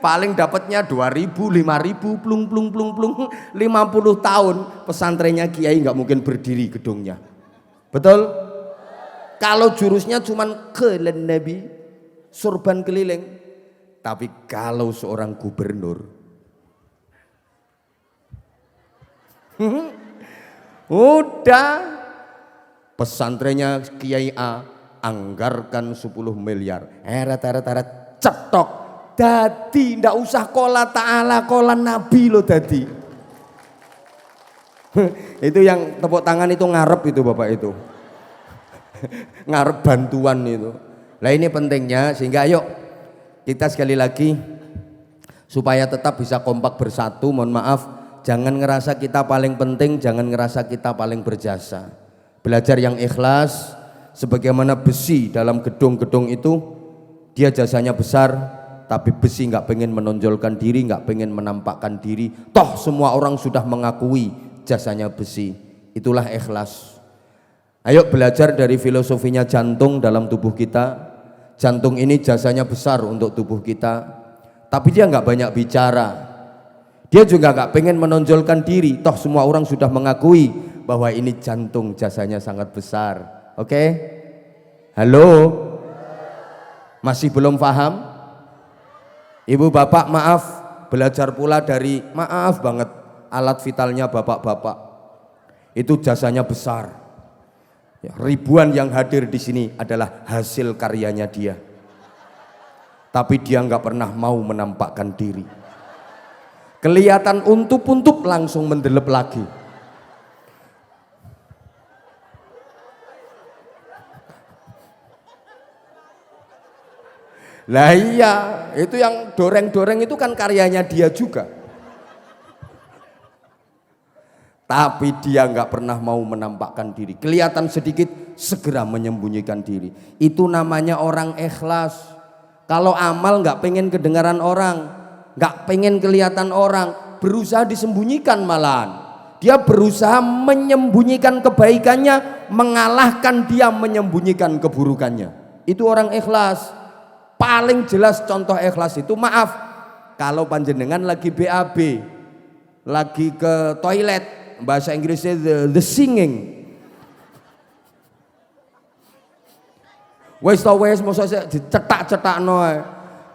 Paling dapatnya 2.000, 5.000, plung 50 tahun pesantrennya kiai nggak mungkin berdiri gedungnya. Betul? Kalau jurusnya cuman kelen Nabi, sorban keliling. Tapi kalau seorang gubernur udah pesantrennya Kiai A anggarkan 10 miliar eret cetok dadi ndak usah kola ta'ala kola nabi lo dadi. Itu yang tepuk tangan itu ngarep itu Bapak itu. Ngarep bantuan itu. Lah ini pentingnya sehingga ayo kita sekali lagi supaya tetap bisa kompak bersatu, mohon maaf jangan ngerasa kita paling penting, jangan ngerasa kita paling berjasa. Belajar yang ikhlas, sebagaimana besi dalam gedung-gedung itu, dia jasanya besar, tapi besi nggak pengen menonjolkan diri, nggak pengen menampakkan diri. Toh semua orang sudah mengakui jasanya besi. Itulah ikhlas. Ayo belajar dari filosofinya jantung dalam tubuh kita. Jantung ini jasanya besar untuk tubuh kita, tapi dia nggak banyak bicara. Dia juga gak pengen menonjolkan diri, toh semua orang sudah mengakui bahwa ini jantung jasanya sangat besar. Oke? Halo? Masih belum paham? Ibu bapak maaf, belajar pula dari maaf banget alat vitalnya bapak-bapak. Itu jasanya besar. Ya, ribuan yang hadir di sini adalah hasil karyanya dia. Tapi dia nggak pernah mau menampakkan diri. Kelihatan untup-untup langsung mendelep lagi. Lah iya, itu yang doreng-doreng itu kan karyanya dia juga. Tapi dia nggak pernah mau menampakkan diri. Kelihatan sedikit, segera menyembunyikan diri. Itu namanya orang ikhlas. Kalau amal nggak pengen kedengaran orang, nggak pengen kelihatan orang, berusaha disembunyikan malahan. Dia berusaha menyembunyikan kebaikannya, mengalahkan dia menyembunyikan keburukannya. Itu orang ikhlas. Paling jelas contoh ikhlas itu, maaf, kalau panjenengan lagi BAB, lagi ke toilet, bahasa Inggrisnya the singing. Wis to wis mosok dicetak-cetakno.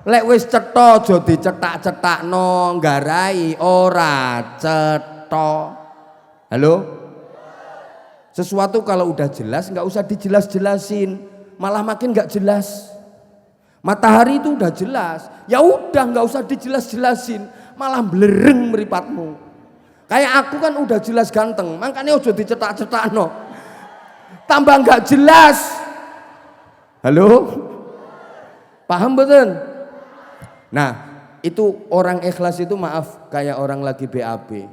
Lek wis cetha aja dicetak-cetakno, nggarai ora cetha. Halo? Sesuatu kalau udah jelas nggak usah dijelas-jelasin, malah makin nggak jelas. Matahari itu udah jelas, ya udah nggak usah dijelas-jelasin, malah blereng meripatmu. Kayak aku kan udah jelas ganteng, makanya udah dicetak-cetak no, tambah nggak jelas. Halo, paham betul? Nah, itu orang ikhlas itu maaf kayak orang lagi BAB.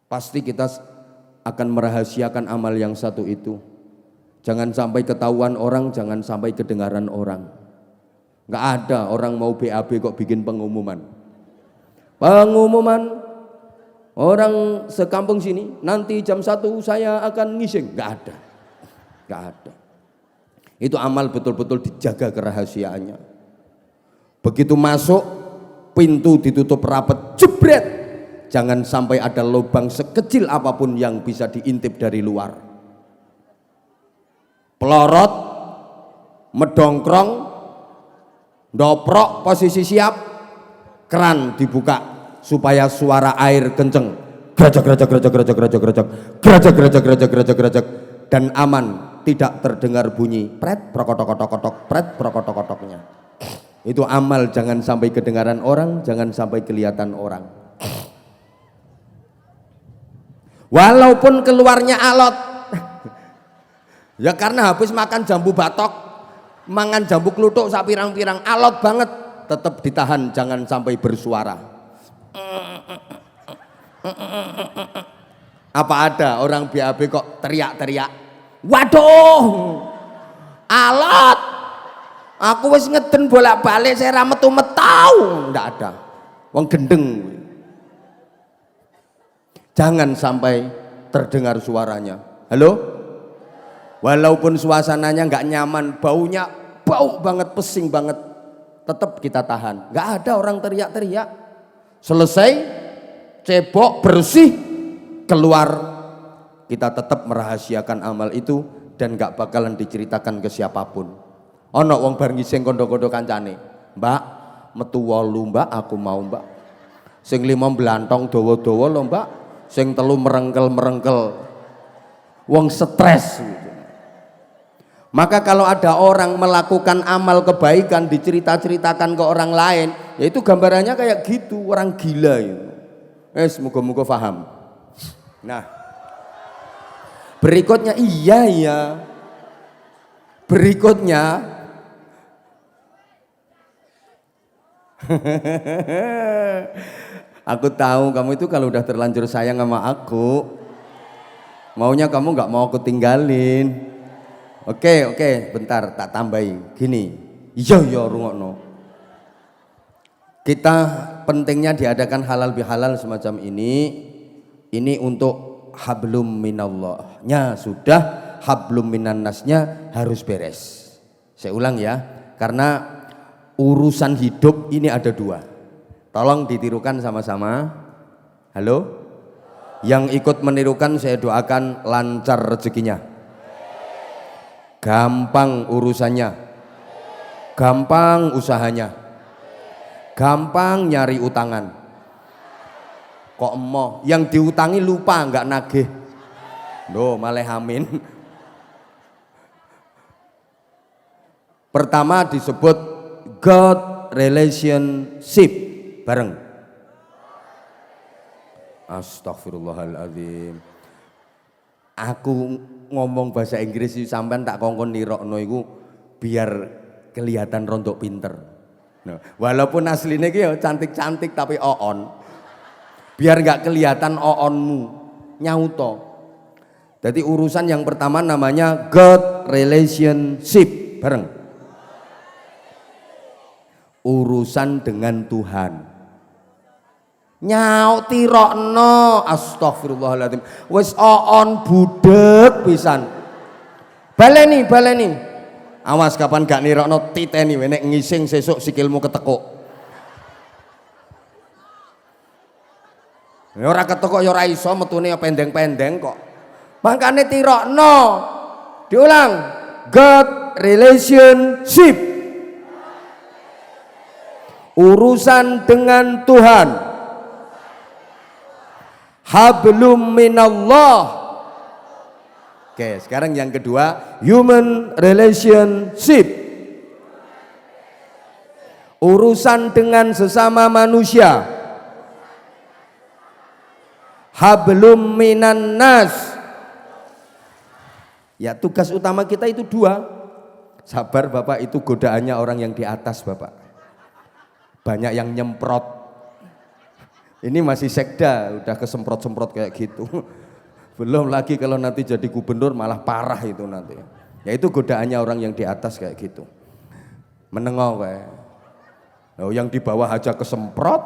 Pasti kita akan merahasiakan amal yang satu itu. Jangan sampai ketahuan orang, jangan sampai kedengaran orang. Nggak ada orang mau BAB kok bikin pengumuman. Pengumuman orang sekampung sini nanti jam 1 saya akan ngising. Nggak ada. Nggak ada. Itu amal betul-betul dijaga kerahasiaannya. Begitu masuk, pintu ditutup rapat, jebret. Jangan sampai ada lubang sekecil apapun yang bisa diintip dari luar. Pelorot, medongkrong, doprok posisi siap, keran dibuka supaya suara air kenceng, gerajak gerajak gerajak gerajak gerajak gerajak gerajak gerajak gerajak gerajak gerajak, dan aman, tidak terdengar bunyi pret prokotok-kotok-kotok pret prokotok-kotoknya. Itu amal jangan sampai kedengaran orang, jangan sampai kelihatan orang. Walaupun keluarnya alot, ya karena habis makan jambu batok, mangan jambu kluthuk sak pirang-pirang, alot banget, tetap ditahan jangan sampai bersuara. Apa ada orang BAB kok teriak-teriak? Waduh, alot, aku wis ngeden bolak-balik saya ra metu-metau. Ndak ada, wong gendeng. Jangan sampai terdengar suaranya. Halo? Walaupun suasananya nggak nyaman, baunya bau banget, pesing banget, tetap kita tahan. Nggak ada orang teriak-teriak. Selesai, cebok, bersih, keluar. Kita tetap merahasiakan amal itu dan nggak bakalan diceritakan ke siapapun. Ono wong bar ngising kondo-kondo kancane, Mbak, metu 8 Mbak, aku mau Mbak. Sing 5 blantong dawa-dawa lho Mbak. Sing 3 merengkel-merengkel. Wong stres. Maka kalau ada orang melakukan amal kebaikan dicerita-ceritakan ke orang lain, yaitu gambarannya kayak gitu, orang gila itu. Semoga-moga paham. Nah, berikutnya iya. Berikutnya aku tahu kamu itu kalau udah terlanjur sayang sama aku, maunya kamu nggak mau aku tinggalin. Oke, bentar tak tambahin. Gini, iya rungokno. Kita pentingnya diadakan halal bihalal semacam ini untuk hablum minallahnya sudah, hablum minannasnya harus beres. Saya ulang ya, karena urusan hidup ini ada 2. Tolong ditirukan sama-sama. Halo? Yang ikut menirukan saya doakan lancar rezekinya, gampang urusannya, gampang usahanya, gampang nyari utangan. Kok emoh yang diutangi lupa nggak nagih, malah amin. Pertama disebut God relationship bareng. Astagfirullahaladzim. Aku ngomong bahasa Inggris sampean tak kongkon nirokno iku biar kelihatan rontok pinter. Nah, walaupun aslinya ki cantik-cantik tapi oon. Biar nggak kelihatan oonmu, nyauto. Jadi urusan yang pertama namanya God relationship bareng. Urusan dengan Tuhan. Nyauti rokno, astagfirullahaladzim. Wis oon budek pisan. Baleni. Awas kapan gak nirokno titeni nek ngising sesuk sikilmu ketekuk. Ya ora ketekuk ya ora iso metune ya pendeng-pendeng kok. Mangkane tirokno. Diulang. God relationship. Urusan dengan Tuhan. Hablum minallah. Oke, sekarang yang kedua, human relationship. Urusan dengan sesama manusia. Hablum minan nas. Ya, tugas utama kita itu dua. Sabar Bapak, itu godaannya orang yang di atas Bapak. Banyak yang nyemprot. Ini masih sekda, udah kesemprot-semprot kayak gitu. Belum lagi kalau nanti jadi gubernur malah parah itu nanti. Ya itu godaannya orang yang di atas kayak gitu. Menengok kayak. Oh, yang di bawah aja kesemprot.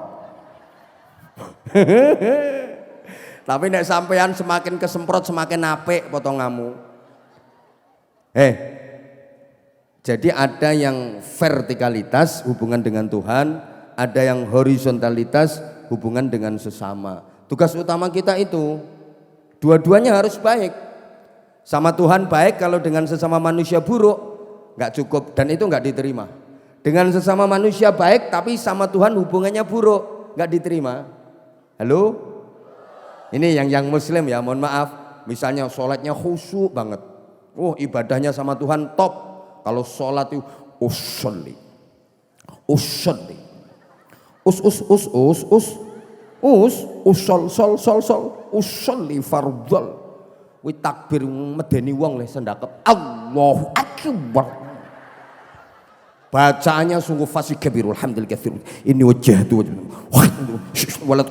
Tapi nek sampean semakin kesemprot semakin apik potonganmu. Jadi ada yang vertikalitas hubungan dengan Tuhan, ada yang horizontalitas hubungan dengan sesama. Tugas utama kita itu dua-duanya harus baik. Sama Tuhan baik, kalau dengan sesama manusia buruk nggak cukup dan itu nggak diterima. Dengan sesama manusia baik tapi sama Tuhan hubungannya buruk, nggak diterima. Halo? Ini yang muslim ya, mohon maaf. Misalnya sholatnya khusyuk banget. Ibadahnya sama Tuhan top. Kalau sholat itu usolli. Usolli fardhal. Wi takbir medeni wong le sendakep. Allahu akbar. Bacaannya sungguh fasih kabirul hamdul katsir. Ini wajhatu walat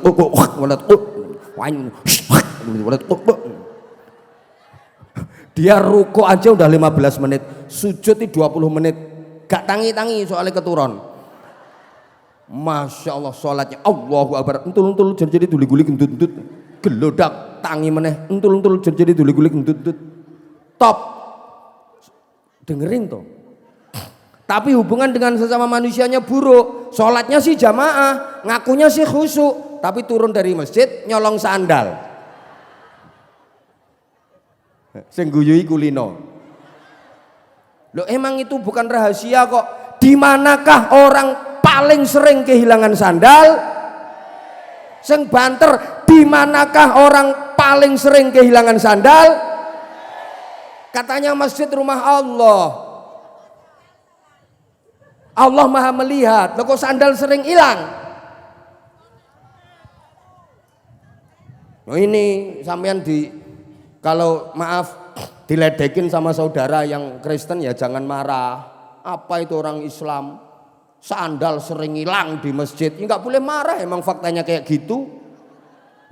dia ruku aja udah 15 menit, sujud 20 menit, gak tangi-tangi soalnya keturun. Masya Allah sholatnya Allahu Akbar, entul jadi duli-guli gendut-gendut, gelodak tangi meneh, entul jadi duli-guli gendut-gendut, top. Dengerin tuh. Tapi hubungan dengan sesama manusianya buruk. Sholatnya sih jamaah, ngakunya sih khusyuk, tapi turun dari masjid nyolong sandal. Sing guyui kulino. Loh, emang itu bukan rahasia kok. Di manakah orang paling sering kehilangan sandal? Sing banter, di manakah orang paling sering kehilangan sandal? Katanya masjid rumah Allah. Allah Maha melihat. Loh, kok sandal sering hilang? Oh, ini sampean kalau maaf diledekin sama saudara yang Kristen ya jangan marah. Apa itu orang Islam sandal sering hilang di masjid? Ya nggak boleh marah, emang faktanya kayak gitu.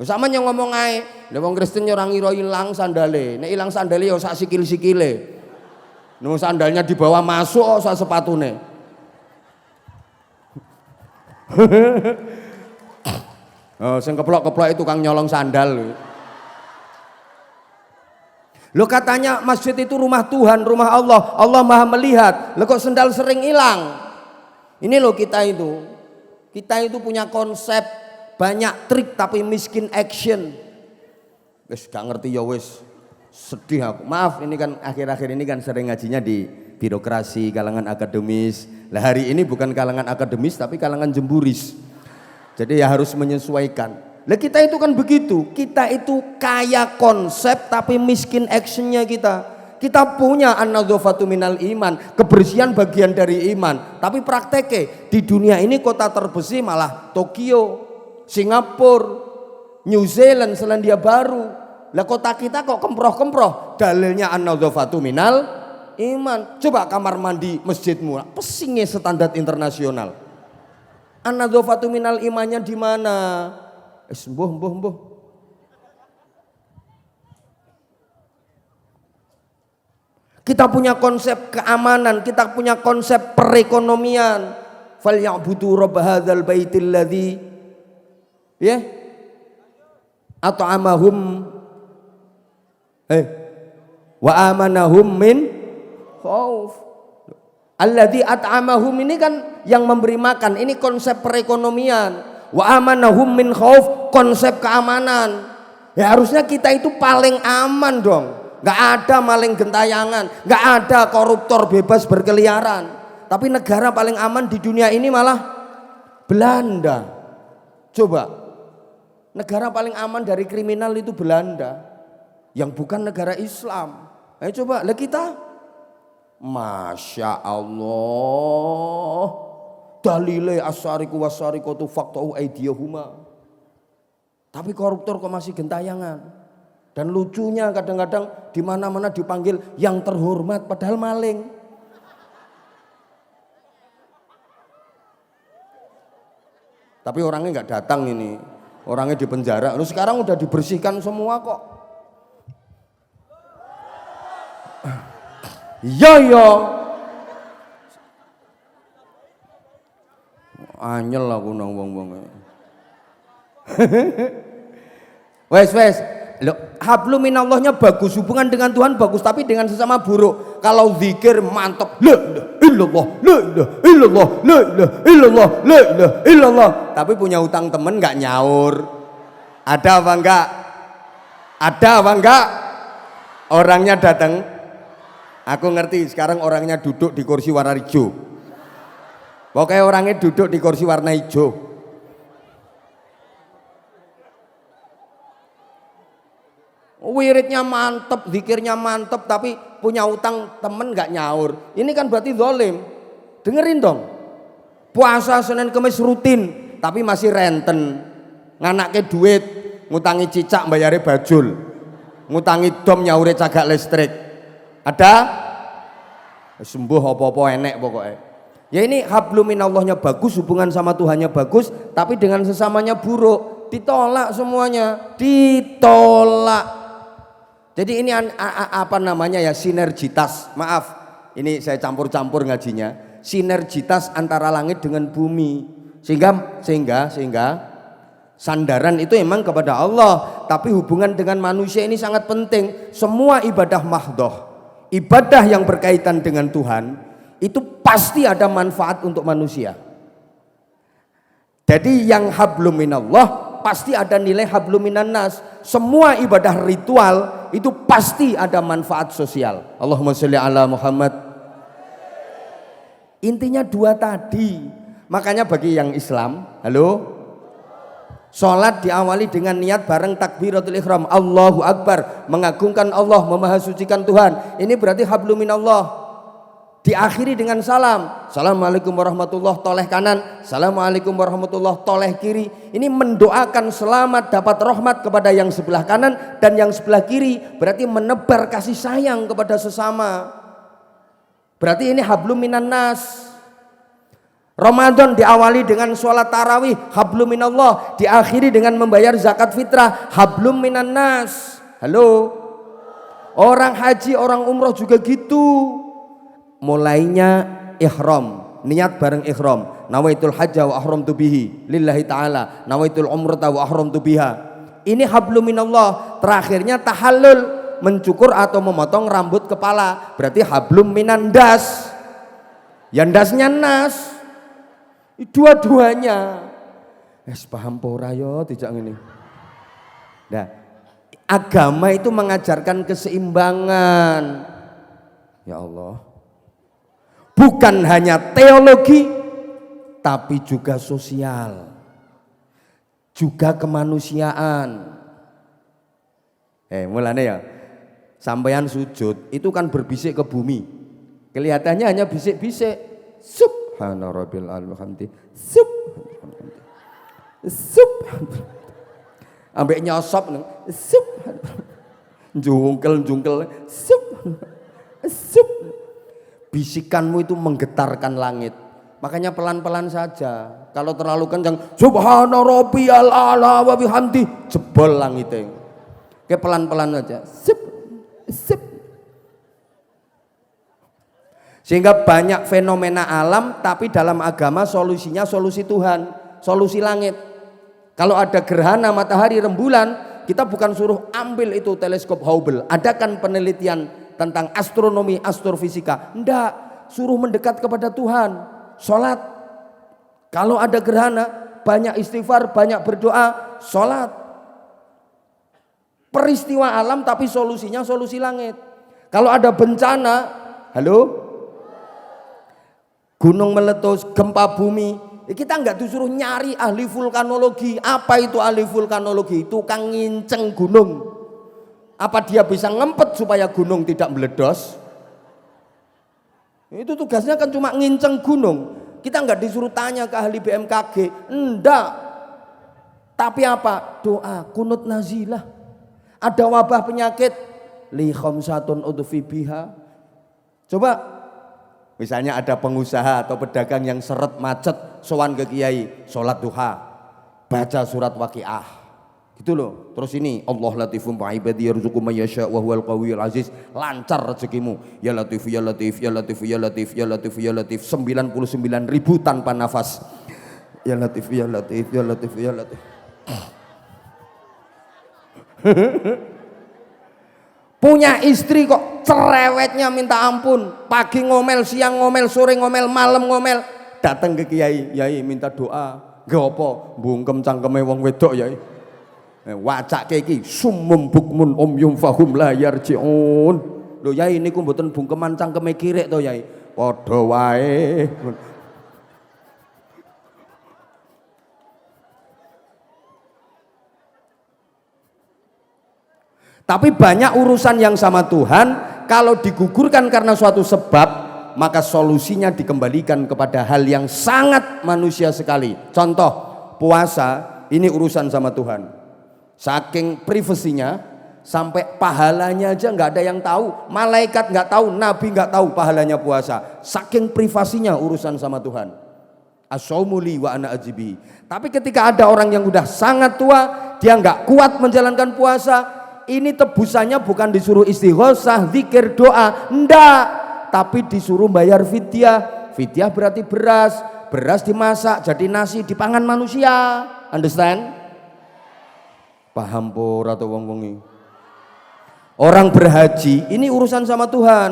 Sama yang ngomong ae, wong Kristen orang ngira hilang sandale. Nek hilang sandale ya sak sikil-sikile. Nung sandalnya dibawa masuk sak sepatune. Sing keplok-keplok itu tukang nyolong sandal. Lo katanya masjid itu rumah Tuhan, rumah Allah, Allah Maha melihat. Lo kok sandal sering hilang? Ini lo kita itu punya konsep banyak trik tapi miskin action. Wis gak ngerti ya wis. Sedih aku. Maaf, ini kan akhir-akhir ini kan sering ngajinya di birokrasi, kalangan akademis. Lah hari ini bukan kalangan akademis tapi kalangan jemburis. Jadi ya harus menyesuaikan. Lah kita itu kan begitu. Kita itu kaya konsep tapi miskin actionnya kita. Kita punya an-nadzafatu minal iman, kebersihan bagian dari iman. Tapi prakteknya di dunia ini kota terbersih malah Tokyo, Singapura, New Zealand, Selandia Baru. Lah kota kita kok kemproh-kemproh. Dalilnya an-nadzafatu minal iman. Coba kamar mandi masjidmu, pesingnya standar internasional. An-nadzafatu minal imannya di mana? Mbuh. Kita punya konsep keamanan, kita punya konsep perekonomian. Falyabudu rabb hadzal baitil ladzi ya at'amahum wa amanahum min khauf. Alladzi at'amahum ini kan yang memberi makan, ini konsep perekonomian. Wa amanahum min khauf, konsep keamanan. Ya harusnya kita itu paling aman dong. Gak ada maling gentayangan, gak ada koruptor bebas berkeliaran. Tapi negara paling aman di dunia ini malah Belanda. Coba, negara paling aman dari kriminal itu Belanda, yang bukan negara Islam. Ayo coba, lah kita, Masya Allah, dalile asyariku wasyarikatu faqta'u aydiyahuma. Tapi koruptor kok masih gentayangan. Dan lucunya kadang-kadang di mana-mana dipanggil yang terhormat padahal maling. Tapi orangnya nggak datang ini, orangnya di penjara. Lalu sekarang udah dibersihkan semua kok. Iya. Anyel aku nang wong-wong. Wes. Loh, hablum minallahnya bagus, hubungan dengan Tuhan bagus, tapi dengan sesama buruk. Kalau zikir mantap, la ilaha illallah, la ilaha illallah, la ilaha illallah, la ilaha illallah. Tapi punya utang temen nggak nyaur. Ada apa enggak? Ada apa enggak? Orangnya datang. Aku ngerti sekarang orangnya duduk di kursi warna hijau. Pokoknya orangnya duduk di kursi warna hijau. Wiridnya mantep, zikirnya mantep, tapi punya utang temen gak nyaur. Ini kan berarti zalim. Dengerin dong. Puasa Senin Kemis rutin, tapi masih renten. Nganake duit, ngutangi cicak bayare bajul. Ngutangi dom nyaure cagak listrik. Ada? Sembuh apa-apa enek pokoknya. Ya ini hablum minallahnya bagus, hubungan sama Tuhannya bagus, tapi dengan sesamanya buruk. Ditolak semuanya, ditolak. Jadi ini apa namanya ya, sinergitas. Maaf, ini saya campur-campur ngajinya. Sinergitas antara langit dengan bumi. Sehingga sandaran itu memang kepada Allah, tapi hubungan dengan manusia ini sangat penting. Semua ibadah mahdoh, ibadah yang berkaitan dengan Tuhan, itu pasti ada manfaat untuk manusia. Jadi yang hablum minallah pasti ada nilai hablum minan nas. Semua ibadah ritual itu pasti ada manfaat sosial. Allahumma sholli ala Muhammad. Intinya dua tadi. Makanya bagi yang Islam, sholat diawali dengan niat bareng takbiratul ihram, Allahu Akbar, mengagungkan Allah, memahasucikan Tuhan. Ini berarti hablum minallah. Diakhiri dengan salam, assalamualaikum warahmatullahi, toleh kanan, assalamualaikum warahmatullahi, toleh kiri. Ini mendoakan selamat dapat rahmat kepada yang sebelah kanan dan yang sebelah kiri. Berarti menebar kasih sayang kepada sesama. Berarti ini hablum minan nas. Ramadan diawali dengan sholat tarawih, hablum minallah. Diakhiri dengan membayar zakat fitrah, hablum minan nas. Orang haji, orang umroh juga gitu. Mulainya ihram, niat bareng ihram, nawaitul hajja wa ahramtu bihi lillahi ta'ala, nawaitul umrata wa ahramtu biha. Ini hablum minallah. Terakhirnya tahallul, mencukur atau memotong rambut kepala, berarti hablum minan das. Yang dasnya nas. Dua-duanya. Paham pora yo tidak ngene. Nah, Agama itu mengajarkan keseimbangan. Ya Allah. Bukan hanya teologi, tapi juga sosial, juga kemanusiaan. Mulanya ya, sampean sujud itu kan berbisik ke bumi, kelihatannya hanya bisik-bisik. Subhana rabbil alhamdi, ambek nyosop, jungkel, bisikanmu itu menggetarkan langit. Makanya pelan-pelan saja. Kalau terlalu kencang, subhana rabbiyal a'la wa bihamdi, jebol langitnya. Kayak pelan-pelan aja. Sehingga banyak fenomena alam, tapi dalam agama solusinya solusi Tuhan, solusi langit. Kalau ada gerhana matahari rembulan, kita bukan suruh ambil itu teleskop Hubble, adakan penelitian tentang astronomi, astrofisika. Enggak, suruh mendekat kepada Tuhan. Sholat. Kalau ada gerhana, banyak istighfar, banyak berdoa, sholat. Peristiwa alam tapi solusinya solusi langit. Kalau ada bencana, halo, gunung meletus, gempa bumi, kita nggak disuruh nyari ahli vulkanologi. Apa itu ahli vulkanologi? Tukang nginceng gunung. Apa dia bisa ngempet supaya gunung tidak meledos? Itu tugasnya kan cuma nginceng gunung. Kita nggak disuruh tanya ke ahli BMKG, enggak. Tapi apa? Doa, kunut nazilah. Ada wabah penyakit, li khamsatun udfi biha. Coba, misalnya ada pengusaha atau pedagang yang seret macet, sowan ke kiai, sholat duha, baca surat Waqiah. Gitu loh. Terus ini Allah latifum ba'ibadi yarzuqu may yasha wa huwal qawiyul aziz. Lancar rezekimu. Ya latif ya latif ya latif ya latif ya latif ya latif 99.000 tanpa nafas. Ya latif ya latif ya latif ya latif. Punya istri kok cerewetnya minta ampun. Pagi ngomel, siang ngomel, sore ngomel, malam ngomel. Datang ke kiai, yai minta doa. Gak apa, bungkem cangkeme wong wedok yai. Wacak iki sumum bukmun umyum fahum la yarjiun. Lho yai niku mboten bungkeman cangkeme kirek to yai. Padha wae. Tapi banyak urusan yang sama Tuhan kalau digugurkan karena suatu sebab, maka solusinya dikembalikan kepada hal yang sangat manusia sekali. Contoh, puasa ini urusan sama Tuhan. Saking privasinya sampai pahalanya aja nggak ada yang tahu, malaikat nggak tahu, nabi nggak tahu pahalanya puasa. Saking privasinya urusan sama Tuhan. As-saumuli wa ana ajibi. Tapi ketika ada orang yang udah sangat tua, dia nggak kuat menjalankan puasa, ini tebusannya bukan disuruh istighosah, zikir, doa, enggak, tapi disuruh bayar fidyah. Fidyah berarti beras, beras dimasak jadi nasi dipangan manusia. Understand? Paham pur atau wong-wongi? Orang berhaji ini urusan sama Tuhan.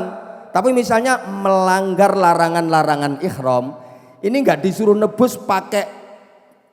Tapi misalnya melanggar larangan-larangan ihram, ini enggak disuruh nebus pakai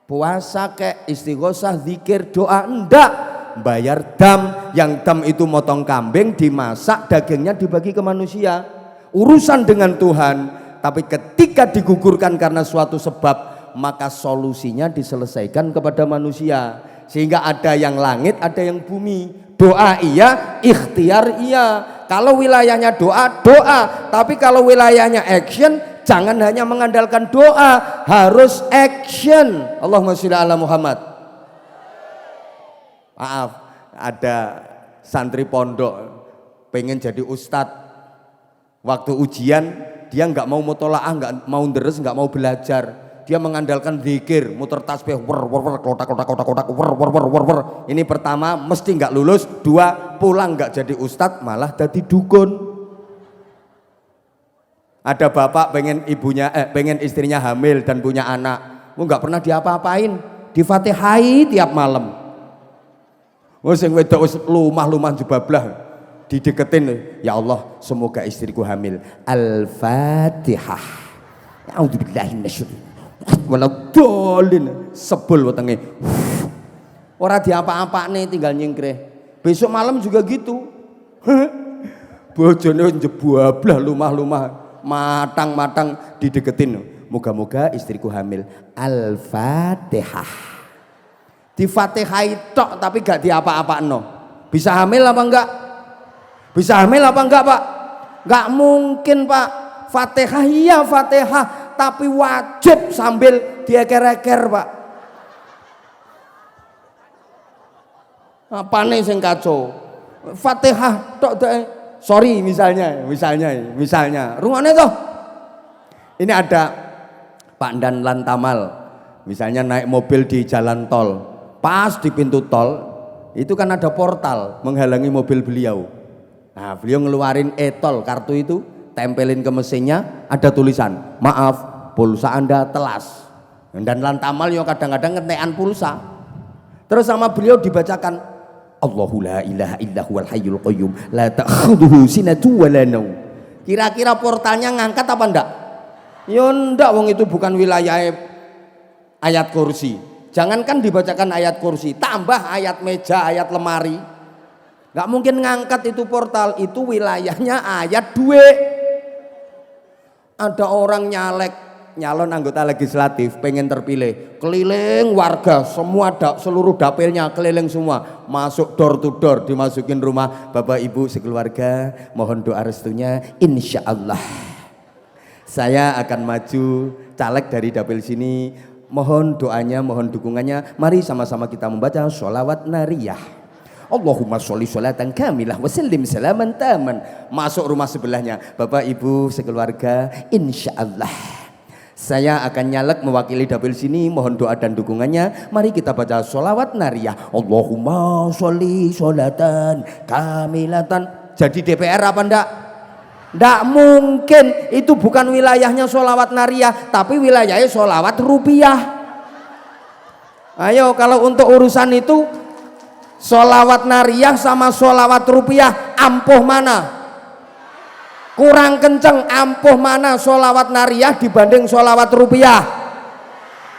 puasa kayak istighosah, zikir, doa, enggak. Bayar dam, yang dam itu motong kambing dimasak, dagingnya dibagi ke manusia. Urusan dengan Tuhan. Tapi ketika digugurkan karena suatu sebab, maka solusinya diselesaikan kepada manusia. Sehingga ada yang langit, ada yang bumi. Doa iya, ikhtiar iya. Kalau wilayahnya doa, doa. Tapi kalau wilayahnya action, jangan hanya mengandalkan doa, harus action. Allahumma sholli ala Muhammad. Maaf, ada santri pondok pengen jadi ustadz. Waktu ujian dia nggak mau mutolaah, nggak mau deres, nggak mau belajar. Dia mengandalkan zikir, muter tasbih, kotak. Ini pertama mesti nggak lulus, dua pulang nggak jadi ustadz, malah jadi dukun. Ada bapak pengen istrinya hamil dan punya anak, nggak pernah diapa-apain, difatihai tiap malam. Sing wedok wis lumah-lumah jubablah, dideketin, ya Allah semoga istriku hamil. Al-Fatihah. A'udzubillahi minasyaitonir waladhdallin. Sebel wetenge. Ora diapa-apane tinggal nyingkrih. Besok malam juga gitu. Bojone njebablah lumah-lumah, matang-matang dideketin. Moga-moga istriku hamil. Al-Fatihah. Di Fatihah tok tapi gak diapa-apakno. Bisa hamil apa enggak? Bisa hamil apa enggak, Pak? Enggak mungkin, Pak. Fatihah iya Fatihah, tapi wajib sambil dieker-eker, Pak. Apane sing kacau? Fatihah tok sorry misalnya. Rungokne toh. Ini ada Pak Dan Lantamal, misalnya naik mobil di jalan tol, pas di pintu tol itu kan ada portal menghalangi mobil beliau. Nah, beliau ngeluarin e-tol, kartu itu tempelin ke mesinnya, ada tulisan, maaf pulsa Anda telas. Dan Lantamal yo kadang-kadang ngetekan pulsa. Terus sama beliau dibacakan, Allahu la ilaha illa huwal hayyul qayyum la ta'khudhuhu sinatun wa la naum. Kira-kira portalnya ngangkat apa enggak? Ya enggak, wong itu bukan wilayah ayat kursi. Jangankan dibacakan ayat kursi, tambah ayat meja, ayat lemari. Enggak mungkin ngangkat itu portal, itu wilayahnya ayat duit. Ada orang nyalon anggota legislatif pengen terpilih, keliling warga semua, seluruh dapilnya keliling semua, masuk door to door, dimasukin rumah, Bapak Ibu sekeluarga mohon doa restunya, insya Allah saya akan maju caleg dari dapil sini, mohon doanya, mohon dukungannya. Mari sama-sama kita membaca sholawat nariyah. Allahumma sholli sholatan kamilah wa sallim salaman taman. Masuk rumah sebelahnya, Bapak Ibu sekeluarga, insya Allah saya akan nyalek mewakili dapil sini, mohon doa dan dukungannya. Mari kita baca sholawat nariyah. Allahumma sholli sholatan kamilatan. Jadi DPR apa enggak? Enggak mungkin, itu bukan wilayahnya sholawat nariyah, tapi wilayahnya sholawat rupiah. Ayo, kalau untuk urusan itu sholawat nariyah sama sholawat rupiah, ampuh mana? Kurang kenceng, ampuh mana sholawat nariyah dibanding sholawat rupiah?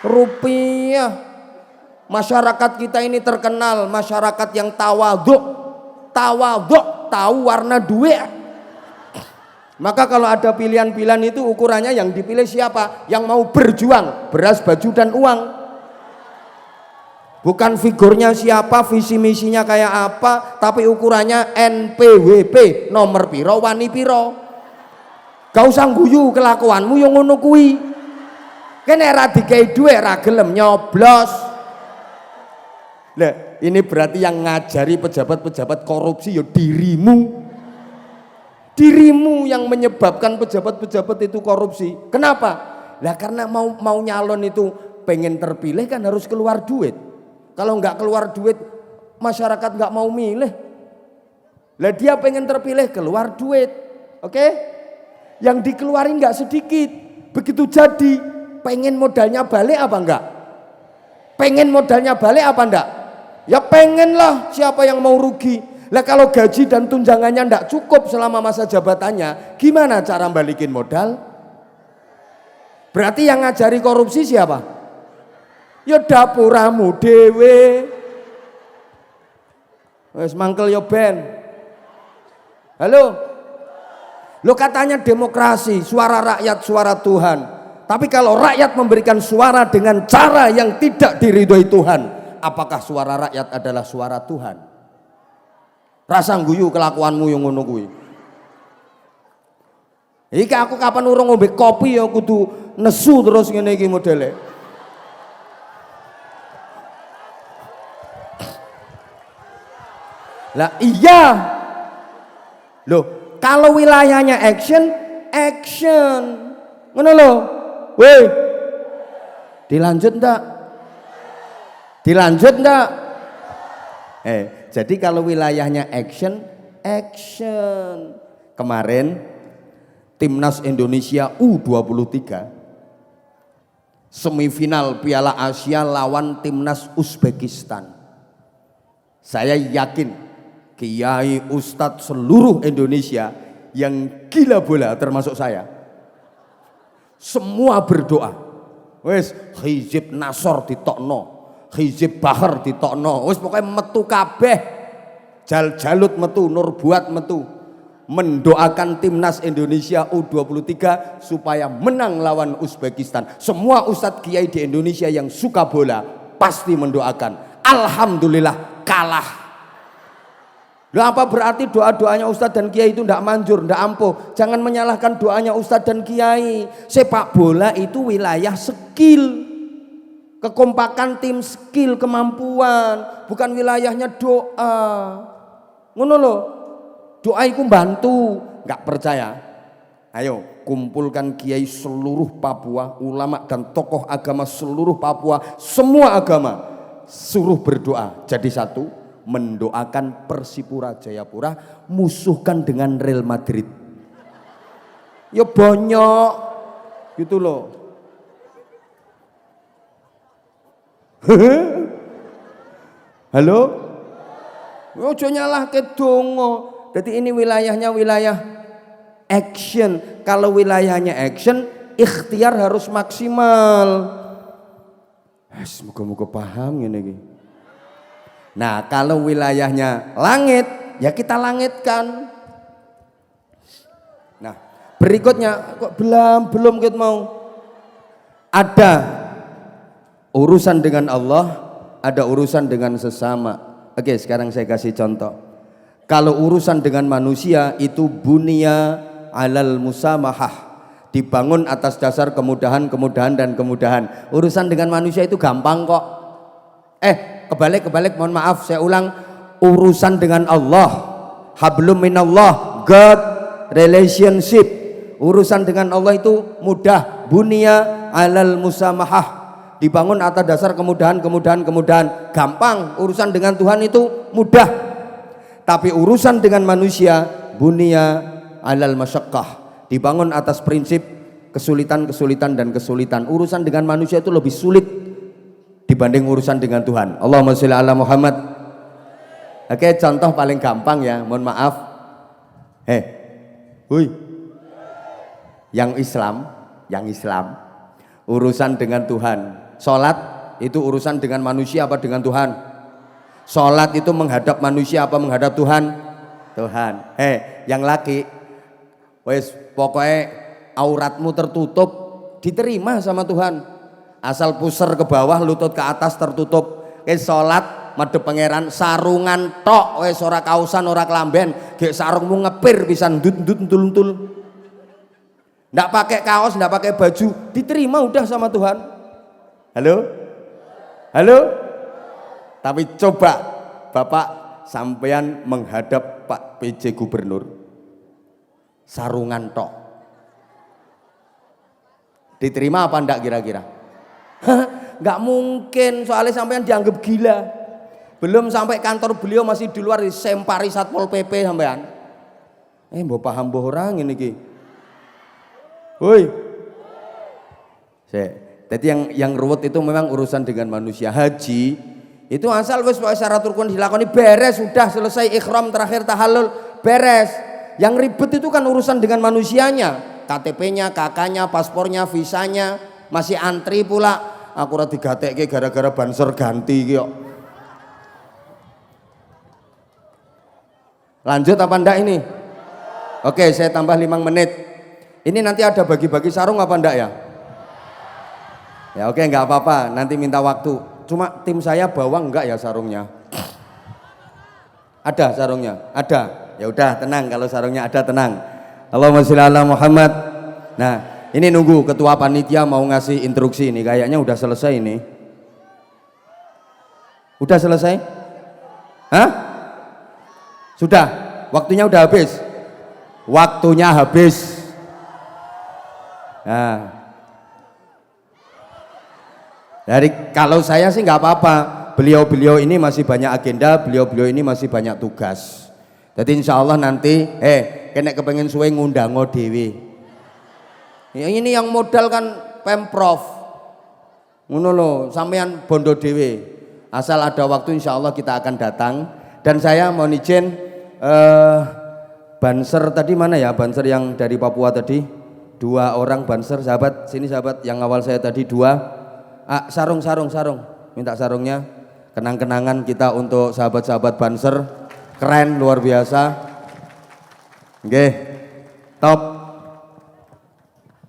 Rupiah. Masyarakat kita ini terkenal masyarakat yang tawaduk, tahu warna duit. Maka kalau ada pilihan-pilihan itu ukurannya yang dipilih siapa? Yang mau berjuang, beras, baju dan uang. Bukan figurnya siapa, visi misinya kayak apa, tapi ukurannya NPWP, nomor piro, wani piro. Gak usah guyu kelakuanmu yang ngono kuwi. Kene ra dikei dhuwit ra gelem nyoblos. Lah, ini berarti yang ngajari pejabat-pejabat korupsi ya dirimu. Dirimu yang menyebabkan pejabat-pejabat itu korupsi. Kenapa? Lah karena mau nyalon itu pengen terpilih kan harus keluar duit. Kalau nggak keluar duit, masyarakat nggak mau milih. Lah dia pengen terpilih, keluar duit, oke? Yang dikeluarin nggak sedikit. Begitu jadi, pengen modalnya balik apa enggak? Pengen modalnya balik apa enggak? Ya pengen lah, siapa yang mau rugi? Lah kalau gaji dan tunjangannya enggak cukup selama masa jabatannya, gimana cara balikin modal? Berarti yang ngajari korupsi siapa? Ya dapuramu dewe. Wes mangkel yo ben. Halo. Lo katanya demokrasi, suara rakyat, suara Tuhan. Tapi kalau rakyat memberikan suara dengan cara yang tidak diridhoi Tuhan, apakah suara rakyat adalah suara Tuhan? Rasa guyu kelakuanmu yang ngono kuwi. Iki aku kapan urung ngombe kopi ya kudu nesu terus ngene iki modele. Lah iya. Loh, kalau wilayahnya action. Ngono lho. Weh. Dilanjut ndak? Jadi kalau wilayahnya action. Kemarin Timnas Indonesia U23 semifinal Piala Asia lawan Timnas Uzbekistan. Saya yakin kiai ustadz seluruh Indonesia yang gila bola termasuk saya semua berdoa, wes hizib Nasor ditokno, hizib Bahar ditokno, wes pokoknya metu kabeh Jalut metu, Nur Buat metu, mendoakan timnas Indonesia U23 supaya menang lawan Uzbekistan. Semua ustadz kiai di Indonesia yang suka bola pasti mendoakan. Alhamdulillah kalah. Loh, apa berarti doa-doanya ustadz dan kiai itu tidak manjur, tidak ampuh? Jangan menyalahkan doanya ustadz dan kiai. Sepak bola itu wilayah skill, kekompakan tim, skill, kemampuan, bukan wilayahnya doa. Ngono loh. Doa itu bantu. Nggak percaya? Ayo kumpulkan kiai seluruh Papua, ulama dan tokoh agama seluruh Papua, semua agama, suruh berdoa jadi satu, mendoakan Persipura Jayapura musuhkan dengan Real Madrid. Ya banyak gitu loh. Halo? Ojo nyalahke donga. Jadi ini wilayahnya wilayah action. Kalau wilayahnya action, ikhtiar harus maksimal. Semoga-moga paham ini. Nah, kalau wilayahnya langit, ya kita langitkan. Nah, berikutnya kok belum kita mau. Ada urusan dengan Allah, ada urusan dengan sesama. Oke, sekarang saya kasih contoh. Kalau urusan dengan manusia itu bunia alal musamahah, dibangun atas dasar kemudahan dan kemudahan. Urusan dengan manusia itu gampang kok. Kebalik, mohon maaf, saya ulang. Urusan dengan Allah, hablum minallah, God relationship. Urusan dengan Allah itu mudah, bunia alal musamahah, dibangun atas dasar kemudahan, gampang. Urusan dengan Tuhan itu mudah. Tapi urusan dengan manusia, bunia alal masyaqqah, dibangun atas prinsip kesulitan. Urusan dengan manusia itu lebih sulit dibanding urusan dengan Tuhan. Allahumma sholli ala Muhammad. Oke, contoh paling gampang ya, mohon maaf. Yang Islam urusan dengan Tuhan. Sholat itu urusan dengan manusia apa dengan Tuhan? Sholat itu menghadap manusia apa menghadap Tuhan? Tuhan. Yang laki, wes pokoknya auratmu tertutup diterima sama Tuhan. Asal pusar ke bawah, lutut ke atas tertutup. Sholat madhep pangeran, sarungan tok, wes ora kausan, ora kelamben, gek sarungmu ngepir pisan ndut-ndut. Ndak pakai kaos, ndak pakai baju, diterima udah sama Tuhan. Halo? Tapi coba Bapak sampean menghadap Pak PJ Gubernur, sarungan tok, diterima apa enggak kira-kira? Enggak mungkin, soalnya sampean dianggap gila. Belum sampai kantor beliau masih di luar, disempari Satpol PP sampean. Mbok paham mbok orang ini ki. Woi. Jadi yang ruwet itu memang urusan dengan manusia. Haji itu asal wis pokoke syarat rukun dilakoni beres, sudah selesai, ikhram terakhir tahallul beres. Yang ribet itu kan urusan dengan manusianya, KTP-nya, KK-nya, paspornya, visanya, masih antri pula. Aku ora digatekke gara-gara banser ganti iki kok. Lanjut apa ndak ini? Oke, saya tambah 5 menit. Ini nanti ada bagi-bagi sarung apa ndak ya? Ya oke, nggak apa-apa, nanti minta waktu. Cuma tim saya bawa enggak ya sarungnya? Ada sarungnya? Ada. Ya udah, tenang, kalau sarungnya ada tenang. Allahumma sholli ala Muhammad. Nah, ini nunggu ketua panitia mau ngasih instruksi ini, kayaknya udah selesai ini. Udah selesai? Hah? Sudah? Waktunya udah habis? Waktunya habis. Nah, dari kalau saya sih nggak apa-apa, beliau-beliau ini masih banyak agenda, beliau-beliau ini masih banyak tugas. Jadi insya Allah nanti, kena kepengen suwe ngundang dewe. Ya, ini yang modal kan Pemprov, ngono lo, sampean bondo dewe. Asal ada waktu insya Allah kita akan datang. Dan saya mohon izin, banser tadi mana ya, banser yang dari Papua tadi, 2 orang banser, sahabat sini sahabat, yang awal saya tadi 2. Sarung, minta sarungnya, kenang-kenangan kita untuk sahabat-sahabat banser. Keren, luar biasa. Oke, top.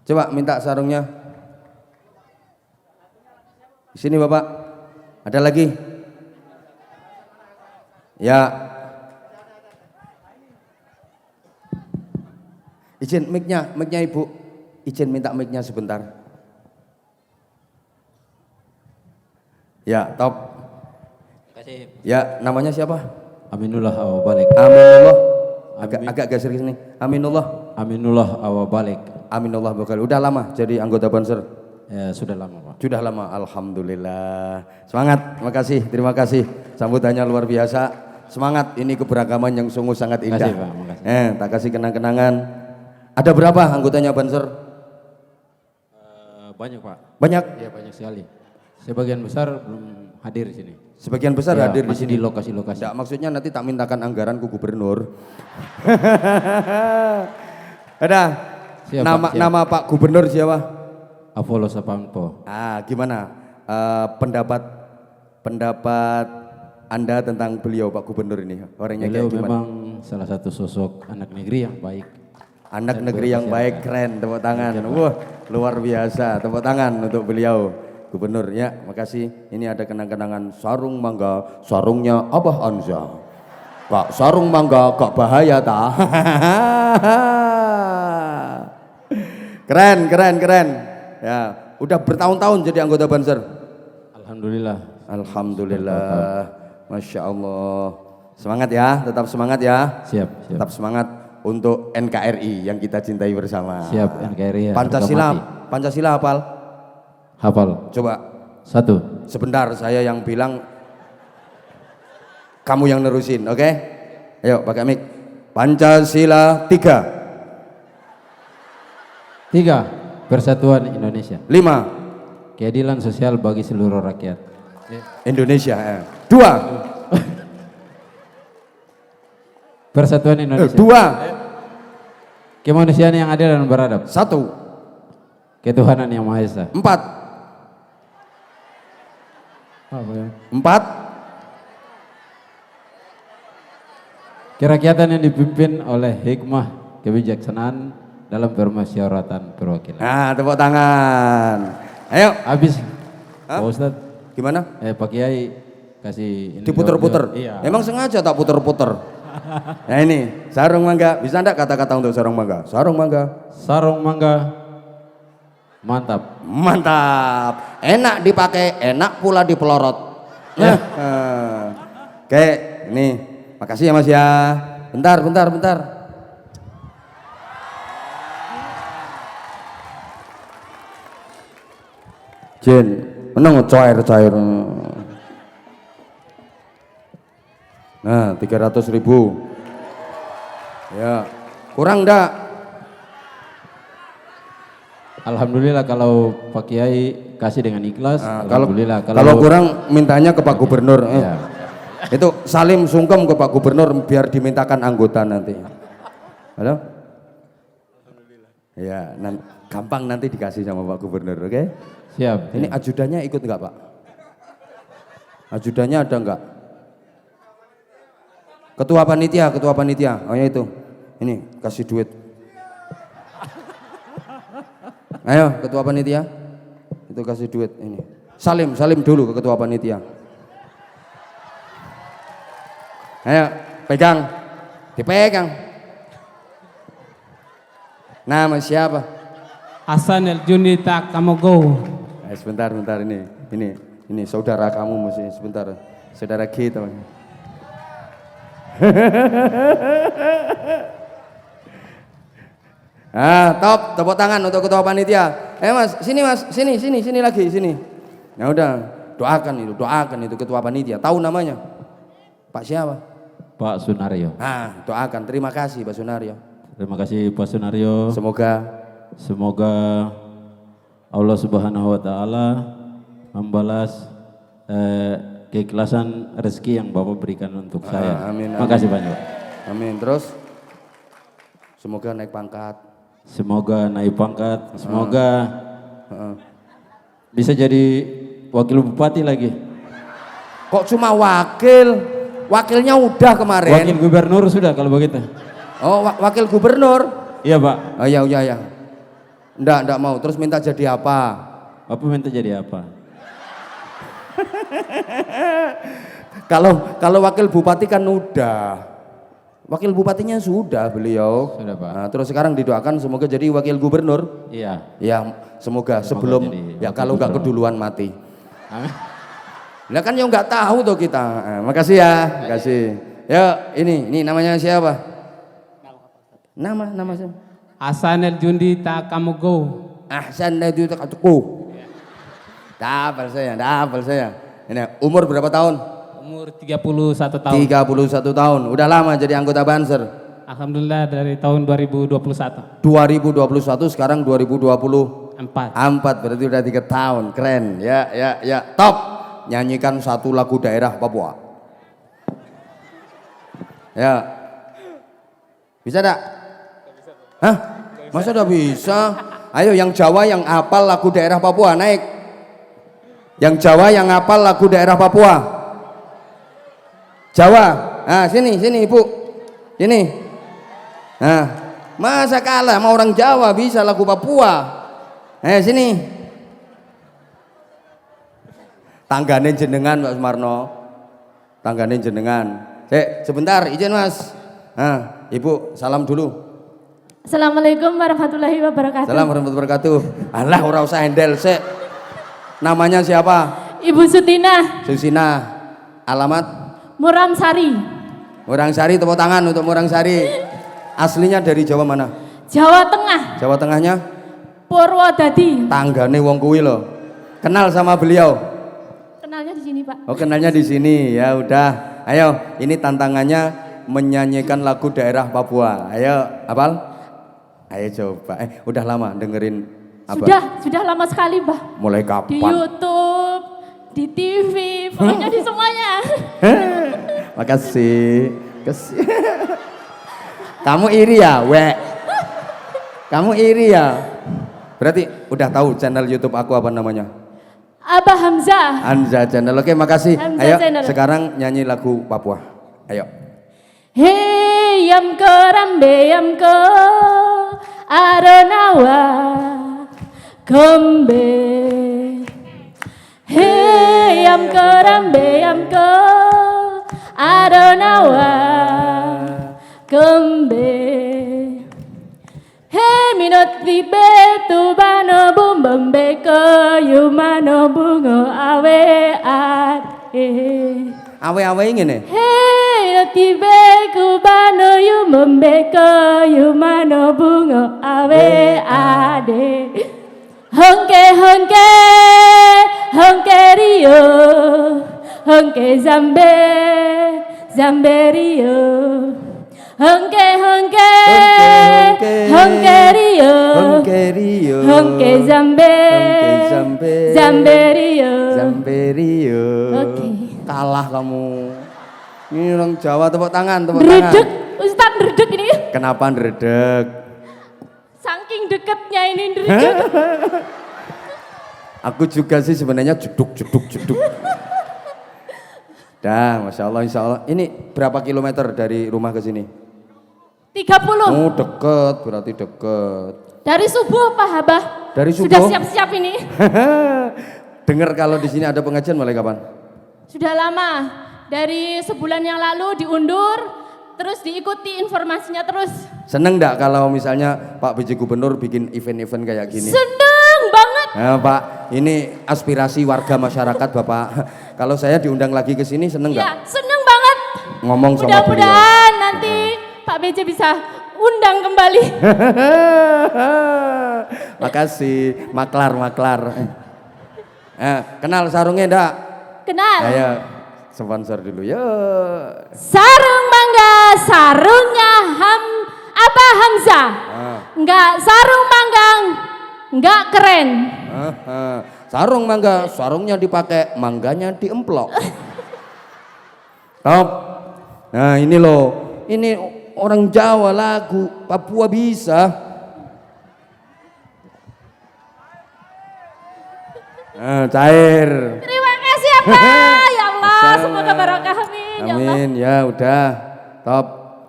Coba minta sarungnya. Di sini Bapak. Ada lagi? Ya. Izin mic-nya Ibu. Izin minta mic-nya sebentar. Ya, top. Kasih. Ya, namanya siapa? Aminullah Awabalik. Aminullah. Agak geser ke sini. Aminullah. Aminullah Awabalik. Aminullah bakal. Udah lama jadi anggota Banser? Ya, sudah lama Pak. Sudah lama, alhamdulillah. Semangat, terima kasih. Sambutannya luar biasa. Semangat, ini keberagaman yang sungguh sangat indah. Makasih Pak, makasih. Tak kasih kenang-kenangan. Ada berapa anggotanya Banser? Banyak Pak. Banyak? Ya banyak sekali. Sebagian besar belum hadir di sini. Sebagian besar Ya, hadir di masih sini. di lokasi-lokasi. Tidak, maksudnya nanti tak mintakan anggaran ke gubernur. Ada. Siap, Nama Pak, siap. nama Pak Gubernur siapa? Apollo Sapampo. Gimana pendapat Anda tentang beliau Pak Gubernur ini? Orangnya Beliau kayak gimana? memang salah satu sosok anak negeri yang baik. Anak dan negeri yang baik, keren, tepuk tangan. Wah, luar biasa, tepuk tangan untuk beliau. Gubernur ya, makasih. Ini ada kenang-kenangan sarung mangga, sarungnya Abah Anza. Kak, sarung mangga gak bahaya ta? Keren. Ya, udah bertahun-tahun jadi anggota Banser. Alhamdulillah. Alhamdulillah, Masya Allah. Semangat ya, tetap semangat ya. Siap. Tetap semangat untuk NKRI yang kita cintai bersama. Siap, NKRI ya. Pancasila hafal? Hafal. Coba. 1. Sebentar, saya yang bilang, kamu yang nerusin, oke? Ayo pakai mic. Pancasila 3. 3. Persatuan Indonesia. 5. Keadilan sosial bagi seluruh rakyat. Indonesia. 2. Persatuan Indonesia. 2. Kemanusiaan yang adil dan beradab. 1. Ketuhanan yang Maha Esa. 4. Apa ya? 4. Kerakyatan yang dipimpin oleh hikmah kebijaksanaan dalam permusyawaratan perwakilan. Nah, tepuk tangan. Ayo. Habis. Hah? Pak Ustadz. Gimana? Pak Kiai kasih ini Diputer-puter. Iya. Emang sengaja tak puter-puter. Nah ini sarung mangga. Bisa enggak kata-kata untuk sarung mangga? Sarung mangga. Sarung mangga. Mantap. Mantap. Enak dipakai, enak pula dipelorot. Nah. Oke, ini. Makasih ya Mas ya. Bentar. Jin, menang cair. Nah, 300.000. Ya, kurang enggak? Alhamdulillah kalau Pak Kiai kasih dengan ikhlas. Alhamdulillah. Kalau kurang mintanya ke Pak Gubernur. Ya. Itu salim sungkem ke Pak Gubernur biar dimintakan anggota nanti. Halo? Alhamdulillah. Ya, gampang nanti dikasih sama Pak Gubernur, oke? Siap. Ini ajudannya ikut enggak, Pak? Ajudannya ada enggak? Ketua panitia. Oh ya itu. Ini kasih duit. Ayo, ketua panitia. Itu kasih duit ini. Salim dulu ke ketua panitia. Ayo, pegang. Dipegang. Nama siapa? Hasan El Junita Kamogo. Sebentar ini saudara kamu mesti sebentar. Saudara kita. Top, tepuk tangan untuk ketua panitia. Mas, sini lagi, sini. Ya udah, doakan itu ketua panitia. Tahu namanya? Pak siapa? Pak Sunario. Doakan. Terima kasih Pak Sunario. Terima kasih Pak Sunario. Semoga Allah Subhanahu wa taala membalas keikhlasan rezeki yang Bapak berikan untuk saya. Amin. Terima kasih banyak. Amin. Terus semoga naik pangkat. Semoga bisa jadi wakil bupati lagi. Kok cuma wakil? wakilnya udah kemarin. Wakil gubernur sudah kalau begitu. Oh, wakil gubernur. Iya Pak. Oh ya, ya, ya. Enggak mau. Terus minta jadi apa? Bapak minta jadi apa? Kalau wakil bupati kan udah. Wakil bupatinya sudah beliau. Sudah Pak. Nah, terus sekarang didoakan semoga jadi wakil gubernur. Iya. Ya, semoga sebelum jadi ya wakil kalau nggak gubernur. keduluan mati. Amin. Nah kan yang nggak tahu tuh kita. Makasih ya, makasih. Ya ini namanya siapa? Nama siapa? Hasanel Jundi Takamogo. Ahsan itu takatuku. Dapal saya. Ini umur berapa tahun? Umur 31 tahun. 31 tahun. Udah lama jadi anggota Banser. Alhamdulillah dari tahun 2021. 2021 sekarang 2024 4. berarti udah 3 tahun. Keren. Ya. Top. Nyanyikan satu lagu daerah Papua. Ya. Bisa tak? Hah? Masa udah bisa? Ayo yang Jawa yang hafal lagu daerah Papua naik. Yang Jawa yang hafal lagu daerah Papua. Jawa. Nah, sini Ibu. Sini. Nah, masa kalah sama orang Jawa bisa lagu Papua? Sini. Tanggane jenengan Pak Sumarno. Tanggane jenengan. Sebentar, izin Mas. Nah, Ibu salam dulu. Assalamualaikum warahmatullahi wabarakatuh. Salam warahmatullahi wabarakatuh. Alah ora usah handle sik. Namanya siapa? Ibu Sutina Susina. Alamat Muram Sari, Murang Sari, tepuk tangan untuk Murang Sari. Aslinya dari Jawa mana? Jawa Tengah, Jawa Tengahnya? Purwodadi. Tanggane wong kuwi lho. Kenal sama beliau? Kenalnya di sini, Pak. Oh, kenalnya di sini. Ya udah. Ayo, ini tantangannya menyanyikan lagu daerah Papua. Ayo, hafal? Ayo coba. Udah lama dengerin apa? Sudah lama sekali, Mbah. Mulai Di kapan? YouTube, di TV, pokoknya di semuanya. Makasih. Kamu iri ya, Wek? Kamu iri ya? Berarti udah tahu channel YouTube aku apa namanya? Abah Hamzah. Anza Channel. Oke, makasih. Hamzah Ayo, Channel. sekarang nyanyi lagu Papua. Ayo. Hey yamko rambe yamko aronawa gombe. Hey yamko rambe yamko aronawa gombe. Hey minot libe tu bano bum bombe ko yumano bungo awe ade. Awe-awe ngene. Hey tibe kubano yumbeko yumano bungo awe ade. Hongke rio, hongke zambe rio. Hongke rio, hongke zambe rio. Oke. Kalah kamu. Ini orang Jawa, tepuk tangan. Dredeg, Ustaz dredeg ini. Kenapa ndredeg? Saking deketnya ini dredeg. Aku juga sih sebenarnya jeduk. Dah, Masya Allah, Insya Allah. Ini berapa kilometer dari rumah ke sini? 30. Oh, deket, berarti deket. Dari subuh Pak Habah. Dari Sudah subuh? siap-siap ini. Dengar kalau di sini ada pengajian mulai kapan? Sudah lama. Dari sebulan yang lalu diundur, terus diikuti informasinya terus. Seneng enggak kalau misalnya Pak PJ Gubernur bikin event-event kayak gini? Seneng banget. Nah, Pak, ini aspirasi warga masyarakat Bapak. Kalau saya diundang lagi ke sini seneng Ya, enggak? seneng banget. Ngomong sama beliau. Mudah-mudahan nanti Pak BJ bisa undang kembali. Makasih, maklar. Kenal sarungnya enggak? Kenal. Ayo, sponsor dulu ya. Sarung mangga, sarungnya Abah Hamzah. Enggak sarung manggang, enggak keren. Sarung mangga, sarungnya dipakai, mangganya diemplok. Top. Nah ini loh, ini orang Jawa lagu Papua bisa. Cair. Terima kasih ya Pak. Ya Allah. semoga barokah amin. Ya Allah. Amin. Ya udah. Top.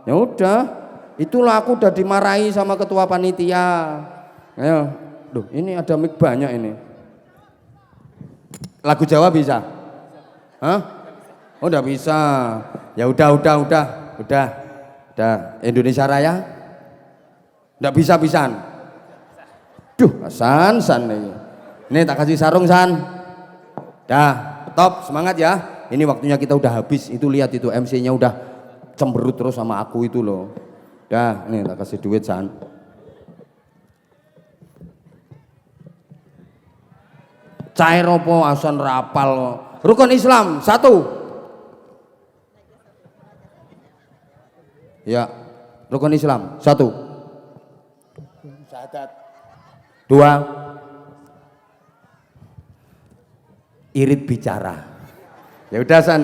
Ya udah. Itulah aku udah dimarahi sama ketua panitia. Ayo. Duh, ini ada mic banyak ini. Lagu Jawa bisa? Hah? Oh, udah bisa. Ya udah. Indonesia Raya? Udah bisa pisan. Duh, San nih. Ini tak kasih sarung San. Dah, top, semangat ya. Ini waktunya kita udah habis. Itu lihat itu MC-nya udah cemberut terus sama aku itu loh. Dah, nih tak kasih duit San. Cair opo asan rapal. Rukun Islam 1. Ya, rukun Islam 1. Syahadat. 2. Irit bicara. Ya udah San.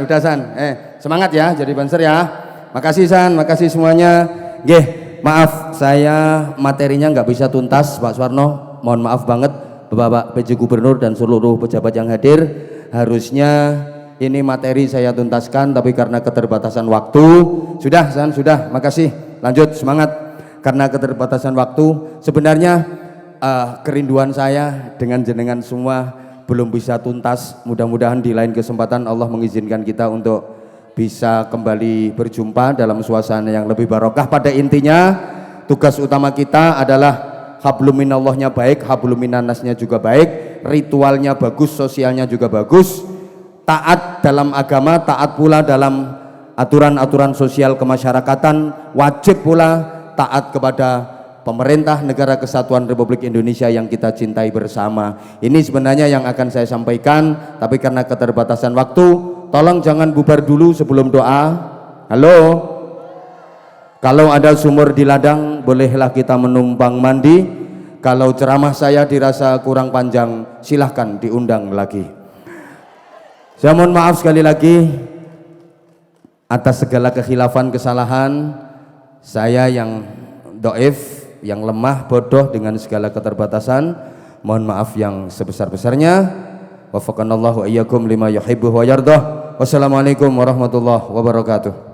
Semangat ya jadi banser ya. Makasih San, makasih semuanya. Nggih, maaf saya materinya nggak bisa tuntas Pak Suwarno. Mohon maaf banget Bapak PJ Gubernur dan seluruh pejabat yang hadir. Harusnya ini materi saya tuntaskan tapi karena keterbatasan waktu. Sudah San, sudah. Makasih. Lanjut semangat. Karena keterbatasan waktu sebenarnya kerinduan saya dengan jenengan semua belum bisa tuntas. Mudah-mudahan di lain kesempatan Allah mengizinkan kita untuk bisa kembali berjumpa dalam suasana yang lebih barokah. Pada intinya tugas utama kita adalah hablum minallahnya baik, hablum minannasnya juga baik, ritualnya bagus, sosialnya juga bagus, taat dalam agama, taat pula dalam aturan-aturan sosial kemasyarakatan, wajib pula taat kepada pemerintah negara kesatuan Republik Indonesia yang kita cintai bersama. Ini sebenarnya yang akan saya sampaikan, tapi karena keterbatasan waktu, tolong jangan bubar dulu sebelum doa. Halo? Kalau ada sumur di ladang, bolehlah kita menumpang mandi. Kalau ceramah saya dirasa kurang panjang, silahkan diundang lagi. Saya mohon maaf sekali lagi atas segala kekhilafan, kesalahan. Saya yang doif, yang lemah, bodoh dengan segala keterbatasan, mohon maaf yang sebesar-besarnya. Wafaqanallahu iyyakum lima yuhibbu wa yardah. Wassalamualaikum warahmatullahi wabarakatuh.